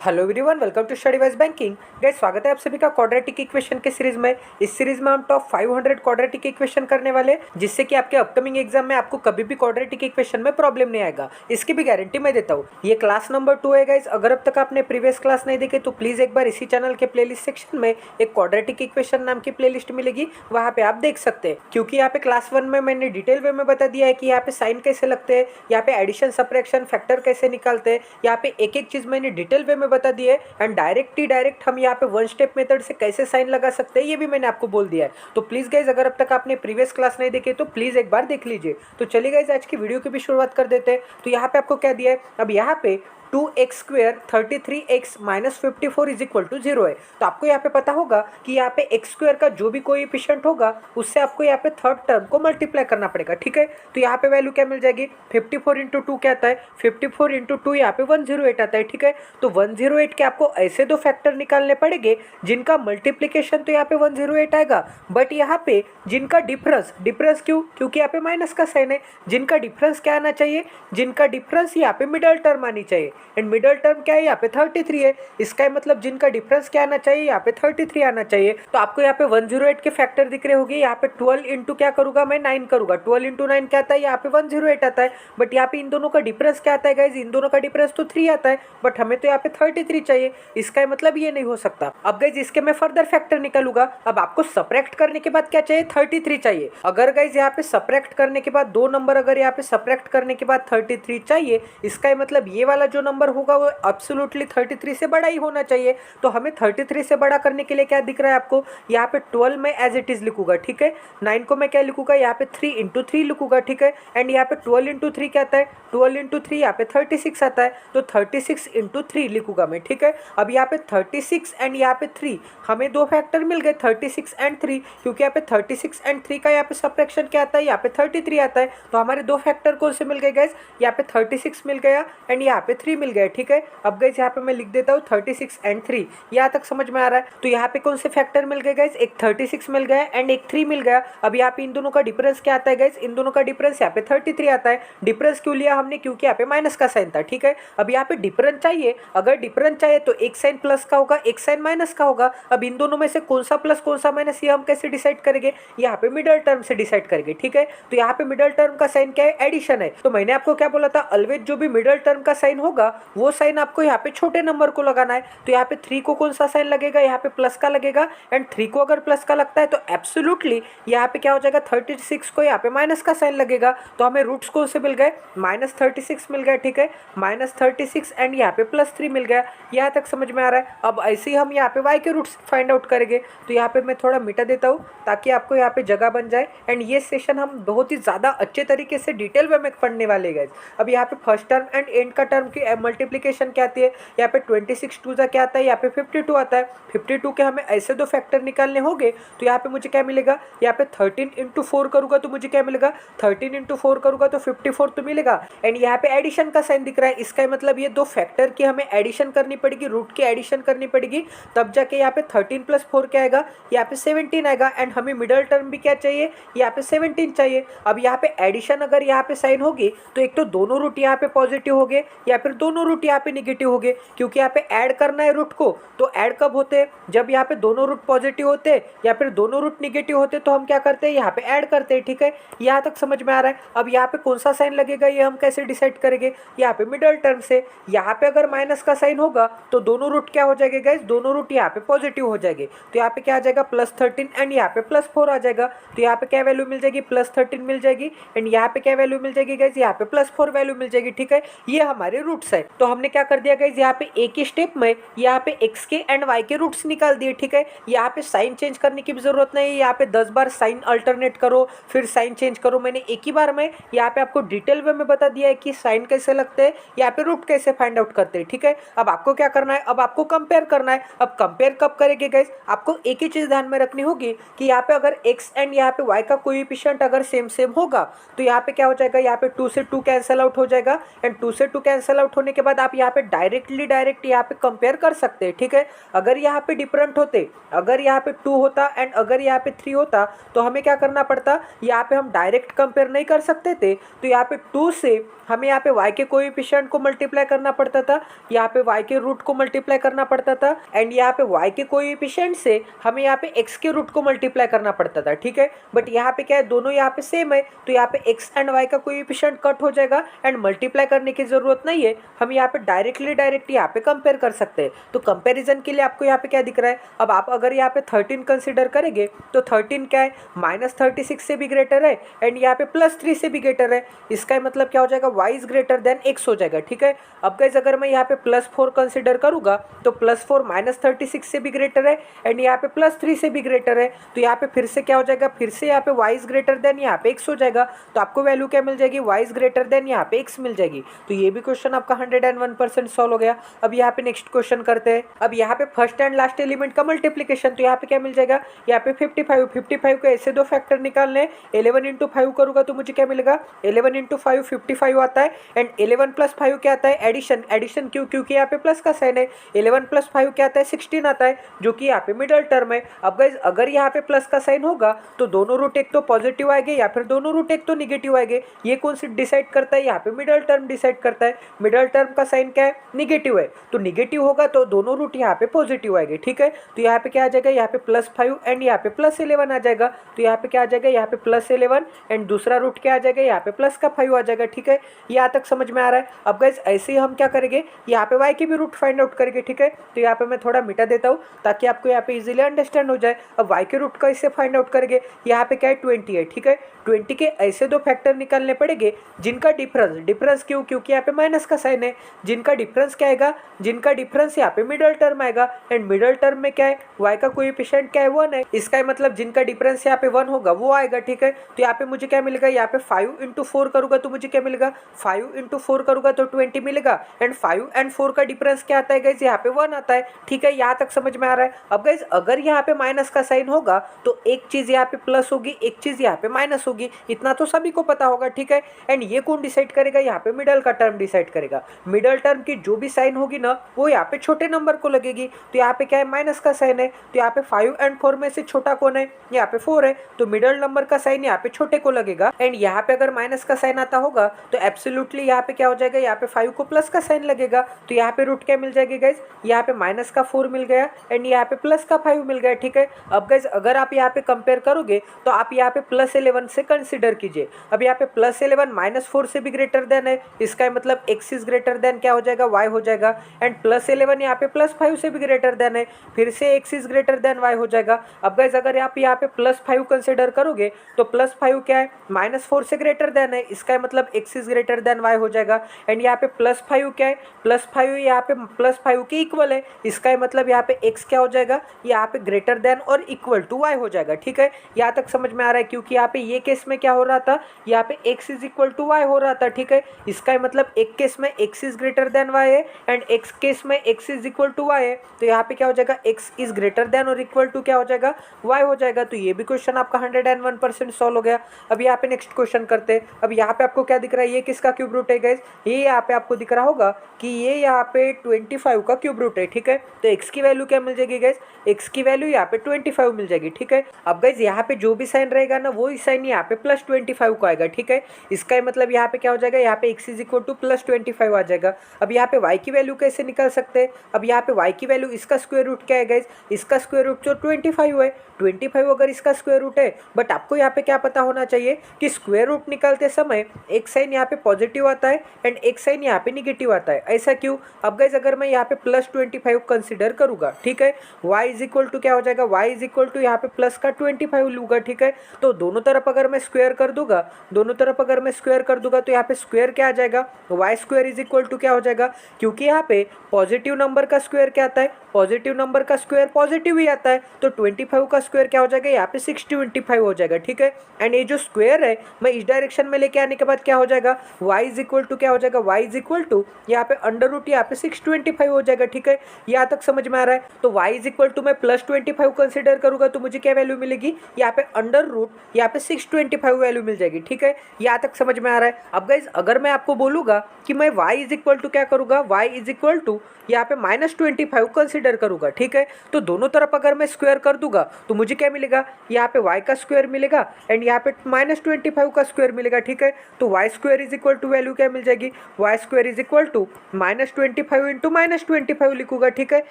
Hello everyone, welcome to study wise banking. Guys, स्वागत है आप सभी का क्वाड्रेटिक इक्वेशन के सीरीज में। इस सीरीज में हम टॉप 500 क्वाड्रेटिक इक्वेशन करने वाले, जिससे कि आपके अपकमिंग एग्जाम में आपको कभी भी क्वाड्रेटिक इक्वेशन में प्रॉब्लम नहीं आएगा। इसकी भी गारंटी मैं देता हूँ। ये क्लास नंबर 2 है गाइस। अगर अब तक आपने प्रीवियस क्लास नहीं देखे तो प्लीज एक बार इसी चैनल के प्लेलिस्ट सेक्शन में एक क्वाड्रेटिक इक्वेशन नाम की प्लेलिस्ट मिलेगी, वहाँ पे आप देख सकते हैं। क्योंकि यहाँ पे क्लास 1 में मैंने डिटेल वे में बता दिया है कि यहाँ पे साइन कैसे लगते हैं, यहाँ पे एडिशन, सब्ट्रैक्शन, फैक्टर कैसे निकालते हैं। यहाँ पे एक एक चीज मैंने डिटेल वे में बता दी है। डायरेक्ट हम यहाँ पे वन स्टेप मेथड से कैसे साइन लगा सकते हैं ये भी मैंने आपको बोल दिया है। तो प्लीज गाइज, अगर अब तक आपने प्रीवियस क्लास नहीं देखी तो प्लीज एक बार देख लीजिए। तो चलिए गाइज, आज की वीडियो की भी शुरुआत कर देते हैं। तो यहाँ पे आपको क्या दिया है, अब यहाँ पे 2x² 33x - 54 = 0 है। तो आपको यहाँ पे पता होगा कि यहाँ पे x² का जो भी कोएफिशिएंट होगा उससे आपको यहाँ पे थर्ड टर्म को मल्टीप्लाई करना पड़ेगा, ठीक है। तो यहाँ पे वैल्यू क्या मिल जाएगी, 54 × 2 क्या आता है, 54 × 2 यहाँ पे 108 आता है, ठीक है। तो 108 के आपको ऐसे दो फैक्टर निकालने पड़ेंगे जिनका मल्टीप्लीकेशन तो यहाँ पे 108 आएगा, बट यहाँ पे जिनका डिफरेंस क्यों, क्योंकि यहाँ पे माइनस का साइन है। जिनका डिफरेंस क्या आना चाहिए, जिनका डिफरेंस यहाँ पे मिडल टर्म आनी चाहिए। एंड मिडल टर्म क्या है, यहाँ पे 33 है। इसका मतलब जिनका डिफरेंस क्या आना चाहिए, यहाँ पे 33 आना चाहिए। तो आपको यहाँ पे 108 के फैक्टर दिख रहे होंगे। यहाँ पे 12 इंटू क्या करूंगा मैं, 9 करूंगा। 12 इंटू 9 क्या आता है, यहाँ पे 108 आता है। बट यहाँ पे इन दोनों का डिफरेंस क्या आता है गाइज, इन दोनों का डिफरेंस तो 3 आता है, बट हमें तो यहाँ पे 33 चाहिए। इसका मतलब ये नहीं हो सकता। अब गाइज इसके मैं फर्दर फैक्टर निकालूंगा। अब आपको सब्ट्रैक्ट करने के बाद क्या चाहिए, 33 चाहिए। अगर गाइज यहाँ पे सब्ट्रैक्ट करने के बाद दो नंबर, अगर यहाँ पे सब्ट्रैक्ट करने के बाद 33 चाहिए, इसका मतलब ये वाला जो नंबर होगा वो एब्सोल्युटली 33 से बड़ा ही होना चाहिए। तो हमें 33 से बड़ा करने के लिए क्या दिख रहा है आपको, यहाँ पे 12 में एज इट इज लिखूंगा, ठीक है। 9 को मैं क्या लिखूंगा, यहाँ पे 3 × 3 लिखूंगा, ठीक है। एंड यहाँ पे 12 × 3 क्या आता है, 12 × 3 यहाँ पे 36 आता है। तो 36 × 3 लिखूंगा मैं, ठीक है। अब यहाँ पे 36 एंड यहाँ पे 3, हमें दो फैक्टर मिल गए, 36 एंड 3, क्योंकि यहाँ पे 36 एंड 3 का यहाँ पे सब्ट्रैक्शन क्या आता है, यहाँ पे 33 आता है। तो हमारे दो फैक्टर कौन से मिल गए गाइस, यहाँ पे 36 मिल गया एंड यहाँ पे 3 मिल गया, ठीक है। अब गाइस यहाँ पे मैं लिख देता हूँ 36 एंड 3, यहाँ तक समझ में आ रहा है। तो यहाँ पे कौन से फैक्टर मिल गए गाइस, एक 36 मिल गया एंड एक 3 मिल गया। अब यहाँ पे इन दोनों का डिफरेंस क्या आता है गाइस, इन दोनों का डिफरेंस यहाँ पे 33 आता है। डिफरेंस क्यों लिया हमने, क्योंकि यहाँ पे माइनस का साइन था, ठीक है। अब यहाँ पे डिफरेंस चाहिए, अगर डिफरेंस चाहिए तो एक साइन प्लस का होगा, एक साइन माइनस का होगा। अब इन दोनों में से कौन सा प्लस कौन सा माइनस, ये हम कैसे डिसाइड करेंगे, यहाँ पे मिडल टर्म से डिसाइड करेंगे, ठीक है। तो यहाँ पे मिडल टर्म का साइन क्या है, एडिशन है। तो मैंने आपको क्या बोला था, ऑलवेज जो भी मिडल टर्म का साइन होगा वो साइन आपको यहाँ पे छोटे नंबर को लगाना है। तो यहाँ पे 3 को कौन सा साइन लगेगा, यहाँ पे प्लस का लगेगा। एंड 3 को अगर प्लस का लगता है तो एब्सोल्युटली यहाँ पे क्या हो जाएगा, 36 को यहाँ पे माइनस का साइन लगेगा। तो हमें रूट्स कौन से मिल गए, -36 मिल गया, ठीक है। -36 एंड यहाँ पे +3 मिल गया। यहाँ तक समझ में आ रहा है। अब ऐसे ही हम यहाँ पे y के रूट्स फाइंड आउट करेंगे। तो यहाँ पे मैं थोड़ा मिटा देता हूँ ताकि आपको यहाँ पे जगह बन जाए। एंड ये सेशन हम बहुत ही ज़्यादा अच्छे तरीके से डिटेल वे में पढ़ने वाले गाइस। अब यहाँ पे फर्स्ट टर्म एंड एंड का टर्म की मल्टीप्लीकेशन क्या आती है, यहाँ पे 26 2 क्या आता है, यहाँ पे 52 आता है। 52 के हमें ऐसे दो फैक्टर निकालने होंगे। तो यहाँ पे मुझे क्या मिलेगा, यहाँ पे 13 × 4 करूँगा तो मुझे क्या मिलेगा, 13 × 4 करूँगा तो 54 तो मिलेगा। एंड यहाँ पे एडिशन का साइन दिख रहा है, इसका मतलब ये दो फैक्टर की हमें एडिशन करनी पड़ेगी, रूट की एडिशन करनी पड़ेगी, तब जाके यहाँ पे 13 + 4 क्या आएगा, यहाँ पे 17 आएगा। एंड हमें मिडल टर्म भी क्या चाहिए, यहाँ पे 17 चाहिए। अब यहाँ पे एडिशन अगर यहाँ पे साइन होगी तो एक तो दोनों रूट यहाँ पे पॉजिटिव हो गए या फिर दोनों रूट यहाँ पे निगेटिव हो गए, क्योंकि यहाँ पे ऐड करना है रूट को। तो ऐड कब होते हैं, जब यहाँ पे दोनों रूट पॉजिटिव होते हैं या फिर दोनों रूट निगेटिव होते, तो हम क्या करते हैं, यहाँ पे ऐड करते हैं, ठीक है। यहाँ तक समझ में आ रहा है। अब यहाँ पे कौन सा साइन लगेगा ये हम कैसे डिसाइड करेंगे, यहाँ पे मिडल टर्म से। यहाँ पे अगर माइनस का साइन होगा तो दोनों रूट क्या हो जाएंगे गाइस, दोनों रूट यहाँ पे पॉजिटिव हो जाएंगे। तो यहाँ पे क्या आ जाएगा, +13 एंड यहाँ पे +4 आ जाएगा। तो यहाँ पे क्या वैल्यू मिल जाएगी, +13 मिल जाएगी। एंड यहाँ पे क्या वैल्यू मिल जाएगी गाइस, यहाँ पे +4 वैल्यू मिल जाएगी, ठीक है। ये हमारे रूट्स है। तो हमने क्या कर दिया गाइस, यहाँ पे एक ही स्टेप में यहाँ पे x के एंड y के रूट्स निकाल दिए, ठीक है। यहाँ पे साइन चेंज करने की भी जरूरत नहीं है, यहाँ पे 10 बार साइन अल्टरनेट करो फिर साइन चेंज करो। मैंने एक ही बार में यहाँ पे आपको डिटेल वे में बता दिया है कि साइन कैसे लगते हैं, यहाँ पे रूट कैसे फाइंड आउट करते हैं, ठीक है। अब आपको क्या करना है, अब आपको कंपेयर करना है। अब कंपेयर कब करेंगे गाइस, आपको एक ही चीज ध्यान में रखनी होगी कि यहाँ पे अगर x एंड यहाँ पे y का कोएफिशिएंट अगर सेम होगा तो यहाँ पे क्या हो जाएगा, यहाँ पे 2 से 2 कैंसिल आउट हो जाएगा। एंड 2 से 2 कैंसिल आउट होने के बाद आप यहाँ पे डायरेक्ट यहाँ पे कंपेयर कर सकते हैं, ठीक है। अगर यहाँ पे डिफरेंट होते, अगर यहाँ पे 2 होता एंड अगर यहाँ पे 3 होता तो हमें क्या करना पड़ता, यहाँ पे हम डायरेक्ट कंपेयर नहीं कर सकते थे। तो यहाँ पे 2 से हमें यहाँ पे y के कोएफिशिएंट को मल्टीप्लाई करना पड़ता था, यहाँ पे y के रूट को मल्टीप्लाई करना पड़ता था, एंड यहाँ पे y के कोएफिशिएंट से हमें यहाँ पे x के रूट को मल्टीप्लाई करना पड़ता था, ठीक है। बट यहाँ पे क्या है, दोनों यहाँ पे सेम है, तो यहाँ पे x एंड y का कोएफिशिएंट कट हो जाएगा एंड मल्टीप्लाई करने की जरूरत नहीं है। हम यहाँ पे डायरेक्ट यहाँ पे कंपेयर कर सकते हैं। तो कंपैरिजन के लिए आपको यहाँ पे क्या दिख रहा है, अब आप अगर यहाँ पे 13 कंसीडर करेंगे तो 13 क्या है, -36 से भी ग्रेटर है एंड यहाँ पे +3 से भी ग्रेटर है। इसका मतलब क्या हो जाएगा, y is greater than x हो जाएगा, ठीक है। अब गाइस अगर मैं यहाँ पे +4 कंसीडर करूंगा तो +4 -36 से भी ग्रेटर है एंड यहाँ पे +3 से भी ग्रेटर है। तो यहाँ पे फिर से क्या हो जाएगा, फिर से यहाँ पे y इज ग्रेटर देन यहाँ पे x हो जाएगा। तो आपको वैल्यू क्या मिल जाएगी, y इज ग्रेटर देन यहाँ पे x मिल जाएगी। तो ये भी क्वेश्चन आपका 101% सॉल्व हो गया। अब यहाँ पे नेक्स्ट क्वेश्चन करते हैं। अब यहाँ पे फर्स्ट एंड लास्ट एलिमेंट का मल्टीप्लीकेशन, तो यहाँ पे क्या मिल जाएगा, यहाँ पे 55 को ऐसे दो फैक्टर निकालने, 11 इंटू 5 करूंगा तो मुझे क्या मिलेगा, 11 इंटू 5 55 आता है एंड 11 प्लस 5 क्या आता है, एडिशन क्योंकि यहाँ पे प्लस का साइन है। 11 प्लस 5 क्या आता है, 16 आता है, जो कि यहाँ पे मिडल टर्म है। अब गाइस अगर यहाँ पे प्लस का साइन होगा तो दोनों रूट एक तो पॉजिटिव आएंगे या फिर दोनों रूट एक तो निगेटिव आएंगे। ये कौन सी डिसाइड करता है, यहाँ पे मिडल टर्म डिसाइड करता है। मिडल टर्म का साइन क्या है, निगेटिव है, तो निगेटिव होगा तो दोनों रूट यहाँ पे पॉजिटिव आएंगे, ठीक है। तो यहाँ पे क्या आ जाएगा, यहाँ पे +5 एंड यहाँ पे +11 आ जाएगा। तो यहाँ पे क्या आ जाएगा, यहाँ पे +11 एंड दूसरा रूट क्या आ जाएगा, यहाँ पे +5 आ जाएगा, ठीक है। यहाँ तक समझ में आ रहा है। अब गाइस ऐसे ही हम क्या करेंगे, यहाँ पे y की भी रूट फाइंड आउट करेंगे, ठीक है। तो यहाँ पे मैं थोड़ा मिटा देता हूँ ताकि आपको यहाँ पे इजीली अंडरस्टैंड हो जाए। अब y के रूट का इससे फाइंड आउट करेंगे, यहाँ पे क्या है 20 है, ठीक है। 20 के ऐसे दो फैक्टर निकालने पड़ेंगे जिनका डिफरेंस क्योंकि यहाँ पे माइनस का साइन है, जिनका डिफरेंस क्या आएगा, जिनका डिफरेंस यहाँ पे मिडल टर्म आएगा एंड मिडल टर्म में क्या है, y का कोएफिशिएंट क्या है, 1 है। इसका मतलब जिनका डिफरेंस यहाँ पे 1 होगा वो आएगा, ठीक है। तो यहाँ पे मुझे क्या मिलेगा, यहाँ पे 5 इंटू 4 करूंगा तो मुझे क्या मिलेगा, 5 इंटू 4 करूंगा तो 20 मिलेगा एंड 5 एंड 4 का डिफरेंस क्या आता है गाइस, यहाँ पे 1 आता है, ठीक है। यहाँ तक समझ में आ रहा है। अब गाइस अगर यहाँ पे माइनस का साइन होगा तो एक चीज यहाँ पे प्लस होगी, एक चीज यहाँ पे माइनस होगी, इतना तो सभी को पता होगा, ठीक है। एंड ये कौन डिसाइड करेगा, यहाँ पे मिडल का टर्म डिसाइड करेगा। मिडल टर्म की जो भी साइन होगी ना वो यहाँ पे छोटे नंबर को लगेगी। तो यहाँ पे क्या है, माइनस का साइन है, तो यहाँ पे 5 एंड 4 में से छोटा कौन है, यहाँ पे 4 है, तो मिडल नंबर का साइन यहाँ पे छोटे को लगेगा। एंड यहाँ पे अगर माइनस का साइन आता होगा तो एब्सोल्युटली यहाँ पे क्या हो जाएगा, यहाँ पे 5 को प्लस का साइन लगेगा। तो यहाँ पे रूट क्या मिल जाएगी गाइज, यहाँ पे माइनस का 4 मिल गया एंड यहाँ पे प्लस का 5 मिल गया, ठीक है। अब गाइज अगर आप यहाँ पे कंपेयर करोगे तो आप यहाँ पे +11 से कंसिडर कीजिए। अब यहाँ पे +11 -4 से भी ग्रेटर देन है, इसका मतलब x इज ग्रेटर देन क्या हो जाएगा, y हो जाएगा एंड +11 यहाँ पे +5 से भी ग्रेटर देन है, फिर से x is greater than y हो जाएगा। अब गाइज अगर आप यहाँ पे +5 कंसिडर करोगे तो +5 क्या है, -4 से ग्रेटर देन है, इसका मतलब x is greater than y हो जाएगा एंड यहाँ पे +5 क्या है, +5 यहाँ पे +5 के इक्वल है, इसका मतलब यहाँ पे x क्या हो जाएगा, यहाँ पे ग्रेटर देन और इक्वल टू y हो जाएगा, ठीक है। यहाँ तक समझ में आ रहा है, क्योंकि यहाँ पे ये केस में क्या हो रहा था, यहाँ पे x is equal to y हो रहा था, ठीक है। इसका मतलब एक केस में x is greater than y है एंड एक केस में x is equal to y है। तो यहाँ पे क्या हो जाएगा, x इज ग्रेटर देन और इक्वल टू क्या हो जाएगा, y हो जाएगा। तो ये भी क्वेश्चन आपका 101% सॉल्व हो गया। अब यहाँ पे नेक्स्ट क्वेश्चन करते हैं। अब यहाँ पे आपको क्या दिख रहा है, ये किसका क्यूब रूट है गाइस, ये यहाँ पे आपको दिख रहा होगा कि ये यहाँ पे 25 का क्यूब रूट है, ठीक है। तो x की वैल्यू क्या मिल जाएगी गाइस, x की वैल्यू यहाँ पे 25 मिल जाएगी, ठीक है। अब गाइस यहाँ पे जो भी साइन रहेगा ना वही साइन यहाँ पे +25 को आएगा, ठीक है। इसका मतलब यहाँ पे क्या हो जाएगा, यहाँ पे x इज इक्वल टू +25 आ जाएगा। अब यहाँ पे y की वैल्यू कैसे निकाल सकते हैं, अब यहाँ पे y की वैल्यू, इसका स्क्वायर रूट क्या है गाइस, इसका स्क्वायर रूट जो 25 है, 25 अगर इसका स्क्वायर रूट है, बट आपको यहाँ पे क्या पता होना चाहिए कि स्क्वायर रूट निकालते समय एक साइन यहाँ पे पॉजिटिव आता है एंड एक साइन यहाँ पे निगेटिव आता है। ऐसा क्यों, अब गाइस अगर मैं यहाँ पे +25 कंसिडर करूंगा, ठीक है, y इज इक्वल टू क्या हो जाएगा, y इज इक्वल टू यहाँ पे प्लस का 25 लूंगा, ठीक है। तो दोनों तरफ अगर मैं स्क्वायर कर दूंगा, दोनों तरफ अगर मैं स्क्वायर कर दूंगा तो यहाँ पे स्क्वायर क्या आ जाएगा, y square is equal to क्या हो जाएगा, क्योंकि यहाँ पे पॉजिटिव नंबर का स्क्वायर क्या आता है, पॉजिटिव नंबर का स्क्वायर पॉजिटिव ही आता है। तो 25 का स्क्वायर क्या हो जाएगा, यहाँ पे 625 हो जाएगा, ठीक है। एंड ये जो स्क्वायर है मैं इस डायरेक्शन में लेके आने के बाद क्या हो जाएगा, y इज इक्वल टू क्या हो जाएगा, y इज इक्वल टू यहाँ पे अंडर रूट यहाँ पे 625 हो जाएगा, ठीक है। यहाँ तक समझ में आ रहा है। तो y इज इक्वल टू मैं +25 कंसिडर करूंगा तो मुझे क्या वैल्यू मिलेगी, यहाँ पे अंडर रूट यहाँ पे 625 वैल्यू मिल जाएगी, ठीक है। यहाँ तक समझ में आ रहा है। अब गाइज अगर मैं आपको बोलूंगा कि मैं y इज इक्वल टू क्या करूंगा, y इज इक्वल टू यहाँ पे -25 कंसिडर करूंगा, ठीक है। तो दोनों तरफ अगर मैं स्क्वायर कर दूंगा तो मुझे क्या मिलेगा, यहाँ पे y का स्क्वायर मिलेगा एंड यहाँ पे -25 का स्क्वायर मिलेगा, ठीक है। तो y square is equal to value क्या मिल जाएगी, Y square is equal to -25 into -25 लिखूंगा, ठीक है,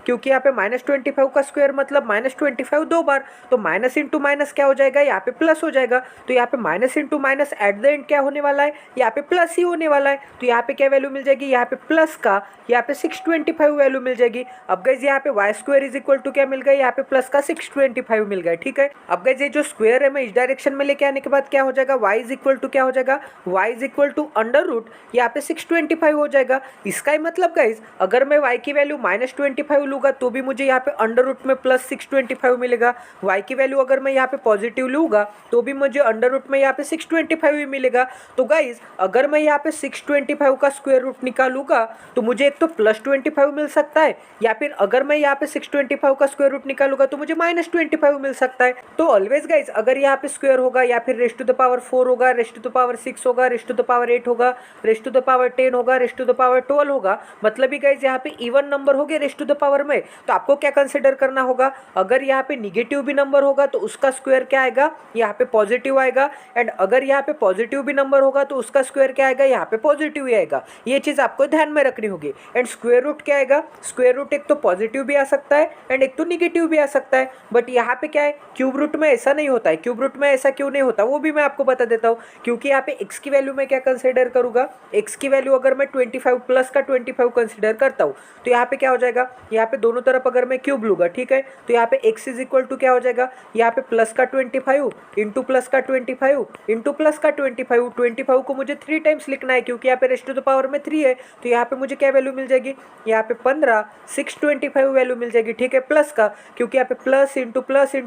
क्योंकि यहाँ पे -25 का स्क्वायर मतलब -25 दो बार, तो माइनस इंटू माइनस क्या हो जाएगा, यहाँ पे प्लस हो जाएगा। तो यहाँ पे minus into minus at the end क्या होने वाला है, यहाँ पे प्लस ही होने वाला है। तो यहाँ पे क्या वैल्यू मिल जाएगी, यहाँ पे प्लस का यहाँ पे 625 वैल्यू मिल जाएगी। अब गाइस यहाँ पे Y square is equal to क्या मिल गया, यहाँ पे प्लस का 625 मिल गया, ठीक है। अब गाइस ये जो स्क्वायर है मैं इस डायरेक्शन में लेके आने के बाद क्या हो जाएगा, y इज इक्वल टू क्या हो जाएगा, y is equal to under root यहाँ पे 625 हो जाएगा। इसका ही मतलब गाइस अगर मैं y की वैल्यू -25 लूंगा तो भी मुझे यहाँ पे अंडर रूट में प्लस 625 मिलेगा। y की वैल्यू अगर मैं यहाँ पे पॉजिटिव लूंगा तो भी मुझे अंडर रूट में यहाँ पे 625 ही मिलेगा। तो गाइस अगर मैं यहाँ पे 625 का स्क्वायर रूट निकालूंगा तो मुझे एक तो +25 मिल सकता है, या फिर अगर मैं यहाँ पे 625 का स्क्वायर रूट निकालूंगा तो मुझे -25 मिल सकता है। तो ऑलवेज गाइस अगर यहाँ पे स्क्वायर होगा या फिर रेस्ट टू द पावर 4 होगा, रेस्ट टू द पावर 6 होगा, रेस्ट टू द पावर 8 होगा, रेस्ट टू द पावर 10 होगा, रेस्ट टू द पावर 12 होगा, मतलब ही गाइस यहाँ पे इवन नंबर हो गए रेस्ट टू द पावर में, तो आपको क्या कंसिडर करना होगा, अगर यहाँ पे निगेटिव भी नंबर होगा तो उसका स्क्वायर क्या आएगा, यहाँ पे पॉजिटिव आएगा, एंड अगर यहाँ पे पॉजिटिव भी नंबर होगा तो उसका स्क्वायर क्या आएगा, यहाँ पे पॉजिटिव ही आएगा। ये चीज आपको ध्यान में रखनी होगी। एंड स्क्वायर रूट क्या आएगा, स्क्वायर रूट एक तो पॉजिटिव भी आ सकता है एंड एक तो निगेटिव भी आ सकता है, बट यहाँ पे क्या है, क्यूब रूट में ऐसा नहीं होता है। क्यूब रूट में ऐसा क्यों नहीं होता वो भी मैं आपको बता देता हूँ, क्योंकि यहाँ पे x की वैल्यू में क्या कंसिडर करूंगा, x की वैल्यू अगर मैं 25 प्लस का 25 कंसिडर करता हूँ तो यहाँ पे क्या हो जाएगा, यहाँ पे दोनों तरफ अगर मैं क्यूब लूंगा, ठीक है, तो यहाँ पे x इज इक्वल टू क्या हो जाएगा, यहाँ पे प्लस का 25 इंटू प्लस का 25 इंटू प्लस का 25 को मुझे 3 टाइम्स लिखना है क्योंकि यहाँ पे रेस्ट टू द पावर में 3 है। तो यहाँ पे मुझे क्या वैल्यू मिल जाएगी, यहाँ पे 15 625 वैल्यू मिल जाएगी, ठीक है, प्लस का, क्योंकि यहाँ पे प्लस इंटू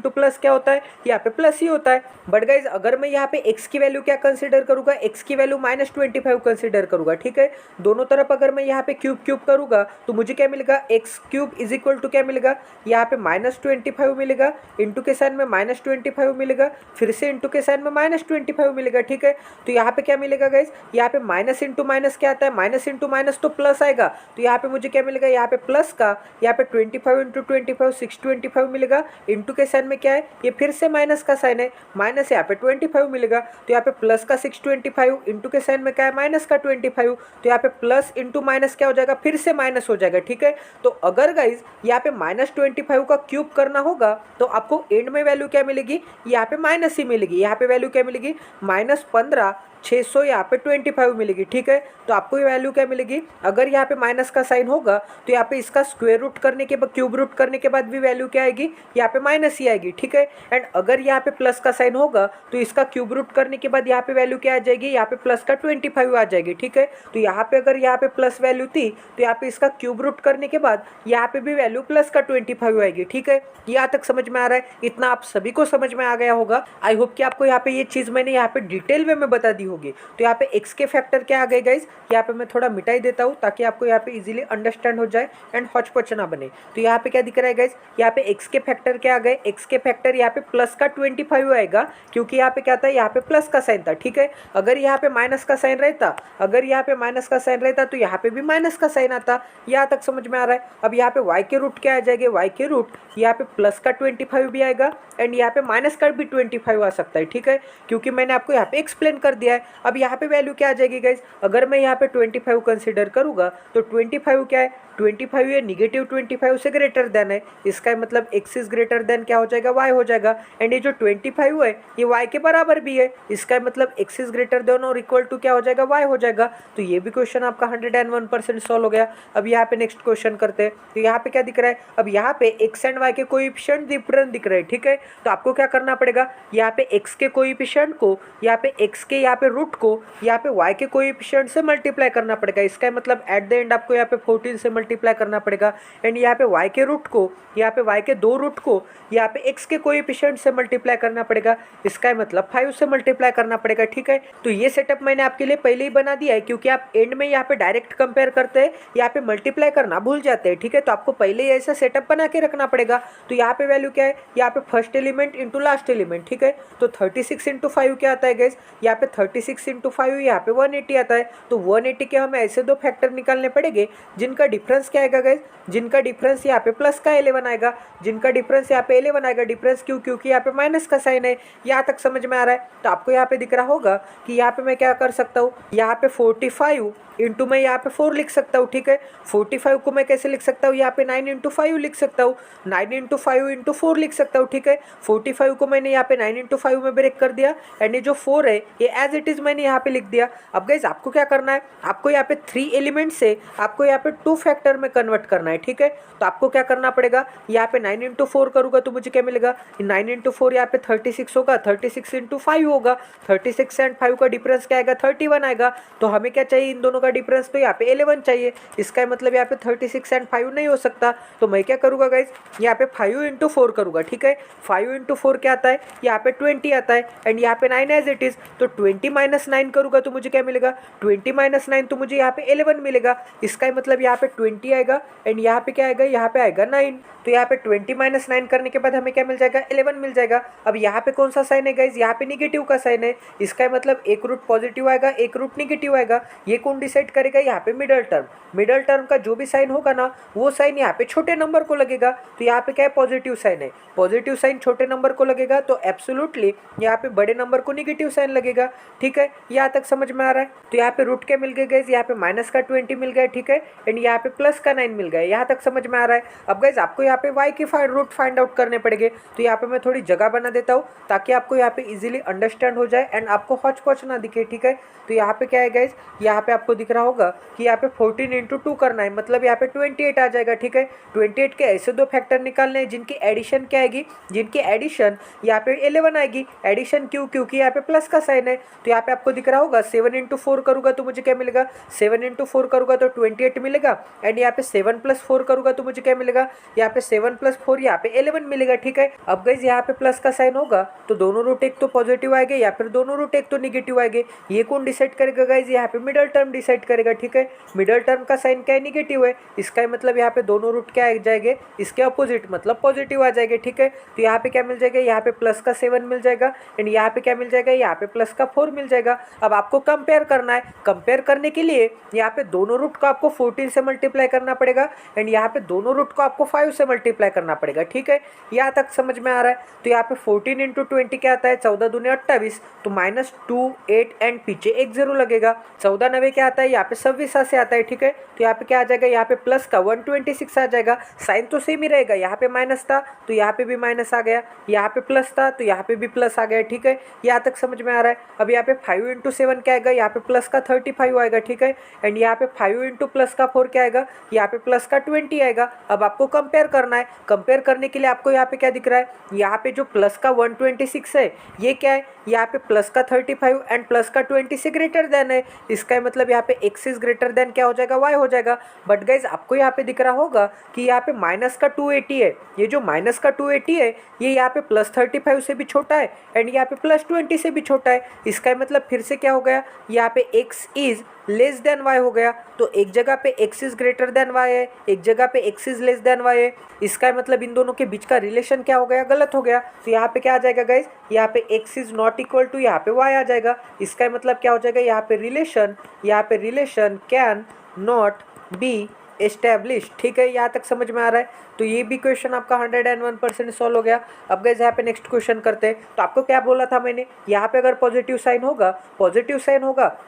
प्लस क्या होता है, यहाँ पे प्लस ही होता है। बट गाइज अगर मैं यहाँ पे x की वैल्यू क्या कंसिडर करूंगा, x की वैल्यू -25 कंसिडर करूंगा, ठीक है, दोनों तरफ अगर मैं यहाँ पे क्यूब करूंगा तो मुझे क्या मिलेगा, x³ इज इक्वल टू क्या मिलेगा, यहाँ पे -25 मिलेगा, इंटू के साइन में -25 मिलेगा, फिर से इंटू के साइन में -25 मिलेगा, ठीक है। तो यहाँ पे क्या मिलेगा गाइज, यहाँ पे माइनस इंटू माइनस क्या आता है, माइनस इंटू माइनस तो प्लस आएगा, तो यहाँ पे मुझे क्या मिलेगा, यहाँ पे प्लस का यहाँ पे 25 इंटू 25 625 मिलेगा, इंटू के साइन में क्या है, ये फिर से माइनस का साइन है, माइनस यहाँ पे 25 मिलेगा, तो यहाँ पे प्लस का 625 इंटू के साइन में क्या है, माइनस का 25, तो यहाँ पे प्लस इंटू माइनस क्या हो जाएगा, फिर से माइनस हो जाएगा, ठीक है। तो अगर गाइज यहाँ पे -25 का क्यूब करना होगा तो आपको एंड में वैल्यू क्या मिलेगी, यहाँ पे माइनस ही मिलेगी, यहाँ पे वैल्यू क्या मिलेगी, -15 600 यहाँ पे 25 मिलेगी, ठीक है। तो आपको ये वैल्यू क्या मिलेगी, अगर यहाँ पे माइनस का साइन होगा तो यहाँ पे इसका स्क्वायर रूट करने के बाद, क्यूब रूट करने के बाद भी वैल्यू क्या आएगी, यहाँ पे माइनस ही आएगी, ठीक है। एंड अगर यहाँ पे प्लस का साइन होगा तो इसका क्यूब रूट करने के बाद यहाँ पे वैल्यू क्या आ जाएगी, यहाँ पे प्लस का 25 आ जाएगी, ठीक है। तो यहाँ पे अगर यहाँ पे प्लस वैल्यू थी तो यहाँ पे इसका क्यूब रूट करने के बाद यहाँ पे भी वैल्यू प्लस का 25 आएगी, ठीक है। यहाँ तक समझ में आ रहा है, इतना आप सभी को समझ में आ गया होगा। आई होप कि आपको यहाँ पे ये चीज़ मैंने यहाँ पे डिटेल वे में बता दी होगी। तो यहाँ पे x के फैक्टर क्या आ गए गाइज, यहाँ पे मैं थोड़ा मिटाई देता हूँ ताकि आपको यहाँ पे इजीली अंडरस्टैंड हो जाए एंड हौच-पौच ना बने। तो यहाँ पे क्या दिख रहा है गाइज, यहाँ पे x के फैक्टर क्या आ गए, x के फैक्टर यहाँ पे प्लस का 25 आएगा क्योंकि यहाँ पे क्या था, यहाँ पे प्लस का साइन था, ठीक है। अगर यहाँ पे माइनस का साइन रहता, अगर यहाँ पे माइनस का साइन रहता तो यहाँ पे भी माइनस का साइन आता। यहाँ तक समझ में आ रहा है। अब यहाँ पे y के रूट क्या आ जाएंगे, y के रूट यहाँ पे प्लस का 25 भी आएगा एंड यहाँ पे माइनस का भी 25 आ सकता है, ठीक है, क्योंकि मैंने आपको यहाँ पे एक्सप्लेन कर दिया है। अब यहाँ पे वैल्यू क्या आ जाएगी गाइज, अगर मैं यहाँ पे 25 कंसीडर करूँगा तो 25 क्या है, 25 ये निगेटिव 25 से ग्रेटर देन है, इसका मतलब x इज ग्रेटर देन क्या हो जाएगा, y हो जाएगा। एंड ये जो 25 है ये y के बराबर भी है, इसका मतलब x इज ग्रेटर देन और इक्वल टू क्या हो जाएगा, y हो जाएगा। तो ये भी क्वेश्चन आपका 101% सॉल्व हो गया। अब यहाँ पे नेक्स्ट क्वेश्चन करते हैं। तो यहाँ पे क्या दिख रहा है, अब यहाँ पे x एंड y के कोएफिशिएंट डिफरेंट दिख रहे हैं, ठीक है। तो आपको क्या करना पड़ेगा, यहाँ पे x के कोएफिशिएंट को यहाँ पे x के यहाँ पे रूट को यहाँ पे y के कोएफिशिएंट से मल्टीप्लाई करना पड़ेगा। इसका मतलब एट द एंड आपको यहाँ पे 14 से मल्टीप्लाई करना पड़ेगा। एंड यहाँ पे y के रूट को यहाँ पे y के दो रूट को यहाँ पे x के कोएफिशिएंट से मल्टीप्लाई करना पड़ेगा। इसका मतलब 5 से मल्टीप्लाई करना पड़ेगा, ठीक है। तो ये सेटअप मैंने आपके लिए पहले ही बना दिया है क्योंकि आप एंड में यहाँ पे डायरेक्ट कंपेयर करते हैं, यहाँ पे मल्टीप्लाई करना भूल जाते हैं, ठीक है। तो आपको पहले ही ऐसा सेटअप बना के रखना पड़ेगा। तो यहाँ पे वैल्यू क्या है, यहाँ पे first element into last element, ठीक है। तो 36 इंटू 5 क्या आता है गाइस, यहाँ पे 36 इंटू 5 यहाँ पे 180 आता है। तो 180 के हमें ऐसे दो फैक्टर निकालने पड़ेंगे जिनका डिफरेंस डिफरेंस क्या आएगा गाइज, जिनका डिफरेंस यहाँ पे प्लस का 11 आएगा, जिनका डिफरेंस यहाँ पे 11 आएगा, डिफरेंस क्यों, क्योंकि यहाँ पे माइनस का साइन है। यहाँ तक समझ में आ रहा है। तो आपको यहाँ पे दिख रहा होगा कि यहाँ पे मैं क्या कर सकता हूँ, यहाँ पे 45 इंटू मैं यहाँ पे 4 लिख सकता हूँ, ठीक है। 45 को मैं कैसे लिख सकता हूँ, यहाँ पे 9 इंटू 5 लिख सकता हूँ, 9 इंटू 5 इंटू 4 लिख सकता हूँ, ठीक है। 45 को मैंने यहाँ पे 9 इंटू 5 में ब्रेक कर दिया एंड ये जो 4 है ये एज इट इज़ मैंने यहाँ पे लिख दिया। अब गाइज आपको क्या करना है, आपको यहाँ पे 3 एलिमेंट से आपको यहाँ पे 2 फैक्टर में कन्वर्ट करना है, ठीक है। तो आपको क्या करना पड़ेगा, यहाँ पे 9 इंटू 4 करूँगा तो मुझे क्या मिलेगा, 9 इंटू 4 यहाँ पे 36 होगा, 36 इंटू 5 होगा, 36 एंड 5 का डिफरेंस क्या आएगा, 31 आएगा। तो हमें क्या चाहिए, इन दोनों का डिफरेंस, तो यहाँ पे 11 चाहिए। इसका मतलब यहाँ पे 36 एंड 5 नहीं हो सकता। तो मैं क्या करूँगा गाइज, यहाँ पे 5 इंटू 4 करूँगा, ठीक है। 5 इंटू 4 क्या आता है, यहाँ पे 20 आता है एंड यहाँ पे 9 एज इट इज़। तो 20 माइनस 9 करूँगा तो मुझे क्या मिलेगा, 20 माइनस 9 तो मुझे यहाँ पे 11 मिलेगा। इसका मतलब यहाँ पे 20 आएगा एंड यहाँ पे क्या आएगा, यहाँ पे आएगा 9। तो यहाँ पे 20 माइनस 9 करने के बाद हमें क्या मिल जाएगा, 11 मिल जाएगा। अब यहाँ पे कौन सा साइन है गाइज, यहाँ पे निगेटिव का साइन है। इसका मतलब एक रूट पॉजिटिव आएगा, एक रूट निगेटिव आएगा। ये कौन डिसाइड करेगा, यहाँ पे मिडल टर्म। मिडल टर्म का जो भी साइन होगा ना, वो साइन यहाँ पे छोटे नंबर को लगेगा। तो यहाँ पे क्या है, पॉजिटिव साइन है। पॉजिटिव साइन छोटे नंबर को लगेगा तो एब्सोल्युटली यहाँ पे बड़े नंबर को निगेटिव साइन लगेगा, ठीक है। यहाँ तक समझ में आ रहा है। तो यहाँ पे रूट क्या मिल गए गाइज, यहाँ पे माइनस का 20 मिल गया, ठीक है, एंड यहाँ पे प्लस का 9 मिल गया। यहाँ तक समझ में आ रहा है। अब गाइज आपको यहाँ पे y के रूट फाइंड आउट करने पड़ेंगे। तो यहाँ पे मैं थोड़ी जगह बना देता हूँ ताकि आपको यहाँ पे इजीली अंडरस्टैंड हो जाए एंड आपको हौच पौच ना दिखे, ठीक है। तो यहाँ पे क्या है गाइज, यहाँ पे आपको दिख रहा होगा कि यहाँ पे 14 इंटू 2 करना है, मतलब यहाँ पे 28 आ जाएगा, ठीक है। 28 के ऐसे दो फैक्टर निकालने हैं जिनकी एडिशन क्या आएगी, जिनकी एडिशन यहाँ पे 11 आएगी। एडिशन क्यों, क्योंकि यहाँ पे प्लस का साइन है। तो यहाँ पे आपको दिख रहा होगा 7 इंटू 4 करूँगा तो मुझे क्या मिलेगा, 7 इंटू 4 करूँगा तो 28 मिलेगा एंड यहाँ पे 7 प्लस 4 करूँगा तो मुझे क्या मिलेगा, यहाँ पे 7 प्लस 4 यहाँ पे 11 मिलेगा, ठीक है। अब गाइज यहाँ पे प्लस का साइन होगा तो दोनों रूट एक तो पॉजिटिव आएंगे या फिर दोनों रूट एक तो निगेटिव आएंगे। ये कौन डिसाइड करेगा गाइज, यहाँ पे मिडल टर्म डिसाइड करेगा, ठीक है। मिडल टर्म का साइन क्या है, निगेटिव है। इसका मतलब यहाँ पे दोनों रूट क्या आ जाएंगे, इसके अपोजिट मतलब पॉजिटिव आ जाएंगे, ठीक है। तो यहाँ पे क्या मिल जाएगा, यहाँ पे प्लस का 7 मिल जाएगा एंड यहाँ पे क्या मिल जाएगा, यहाँ पे प्लस का 4 मिल जाएगा। अब आपको कंपेयर करना है। कंपेयर करने के लिए यहाँ पे दोनों रूट को आपको 14 से मल्टीप्लाई करना पड़ेगा एंड यहाँ पे दोनों रूट को आपको 5 से मल्टीप्लाई करना पड़ेगा, ठीक है। यहाँ तक समझ में आ रहा है। तो यहाँ पे 14 इंटू 20 क्या आता है, 14 दूनी 28, तो -2 8 एंड पीछे 1 0 लगेगा। 14 9 क्या आता है, यहाँ पे 26 से आता है, ठीक है। तो यहाँ पे क्या आ जाएगा, यहाँ पे प्लस का 126 आ जाएगा। साइन तो सेम ही रहेगा, यहाँ पे माइनस था तो यहाँ पे भी माइनस आ गया, यहाँ पे प्लस था तो यहाँ पे भी प्लस आ गया, ठीक है। यहाँ तक समझ में आ रहा है। अब यहाँ पे 5 इंटू 7 क्या आएगा, यहाँ पे प्लस का 35 आएगा, ठीक है। एंड यहाँ पे 5 इंटू प्लस का 4 क्या आएगा, यहाँ पे प्लस का 20 आएगा। अब आपको कंपेयर करना है। कंपेयर करने के लिए आपको यहाँ पे क्या दिख रहा है, यहाँ पे जो प्लस का 126 है ये क्या है, यहाँ पे प्लस का 35 एंड प्लस का 20 से ग्रेटर देन है। इसका मतलब यहाँ पे x इज ग्रेटर देन क्या हो जाएगा, y हो जाएगा। बट गाइज आपको यहाँ पे दिख रहा होगा कि यहाँ पे माइनस का 280 है। ये जो माइनस का 280 है ये यहाँ पे प्लस 35 से भी छोटा है एंड यहाँ पे प्लस 20 से भी छोटा है। इसका मतलब फिर से क्या हो गया, यहाँ पे x is less than y हो गया। तो एक जगह पे x is greater than y है, एक जगह पे x is less than y है। इसका मतलब इन दोनों के बीच का रिलेशन क्या हो गया, गलत हो गया। तो यहाँ पे क्या आ जाएगा गाइज, यहाँ पे x is not equal to यहाँ पे y आ जाएगा। इसका मतलब क्या हो जाएगा, यहाँ पे relation can not B establish, ठीक है। यहाँ तक समझ में आ रहा है। तो ये भी क्वेश्चन आपका 101% सॉल्व हो गया। अब गाइस यहाँ पे नेक्स्ट क्वेश्चन करते हैं। तो आपको क्या बोला था मैंने, यहाँ पे अगर पॉजिटिव साइन होगा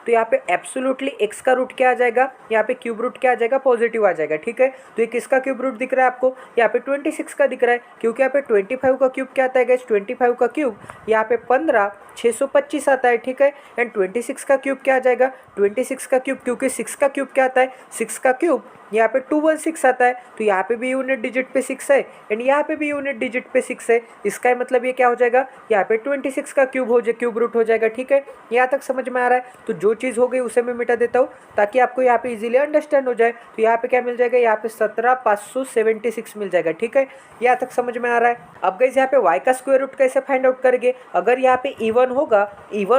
तो यहाँ पे एब्सोल्युटली x का रूट क्या आ जाएगा, यहाँ पे क्यूब रूट क्या आ जाएगा, पॉजिटिव आ जाएगा, ठीक है। तो ये किसका क्यूब रूट दिख रहा है आपको, यहाँ पे 26 का दिख रहा है, क्योंकि यहाँ पे 25 का क्यूब क्या आता है गाइस, 25 का क्यूब यहाँ पे 15 625 आता है, ठीक है। एंड 26 का क्यूब क्या आ जाएगा, 26 का क्यूब, क्योंकि 6 का क्यूब क्या आता है, 6 का क्यूब यहाँ पे 216 आता है। तो यहाँ पे भी यूनिट डिजिट पे 6 है एंड यहाँ पे भी यूनिट डिजिट पे 6 है। इसका मतलब ये क्या हो जाएगा, यहाँ पे 26 का क्यूब रूट हो जाएगा, ठीक है। यहाँ तक समझ में आ रहा है। तो जो चीज़ हो गई उसे मैं मिटा देता हूँ ताकि आपको यहाँ पे इजीली अंडरस्टैंड हो जाए। तो यहाँ पे क्या मिल जाएगा, यहाँ पे 17576 मिल जाएगा, ठीक है। यहाँ तक समझ में आ रहा है। अब गाइस यहाँ पे y का स्क्वायर रूट कैसे फाइंड आउट करेंगे, अगर यहाँ पे इवन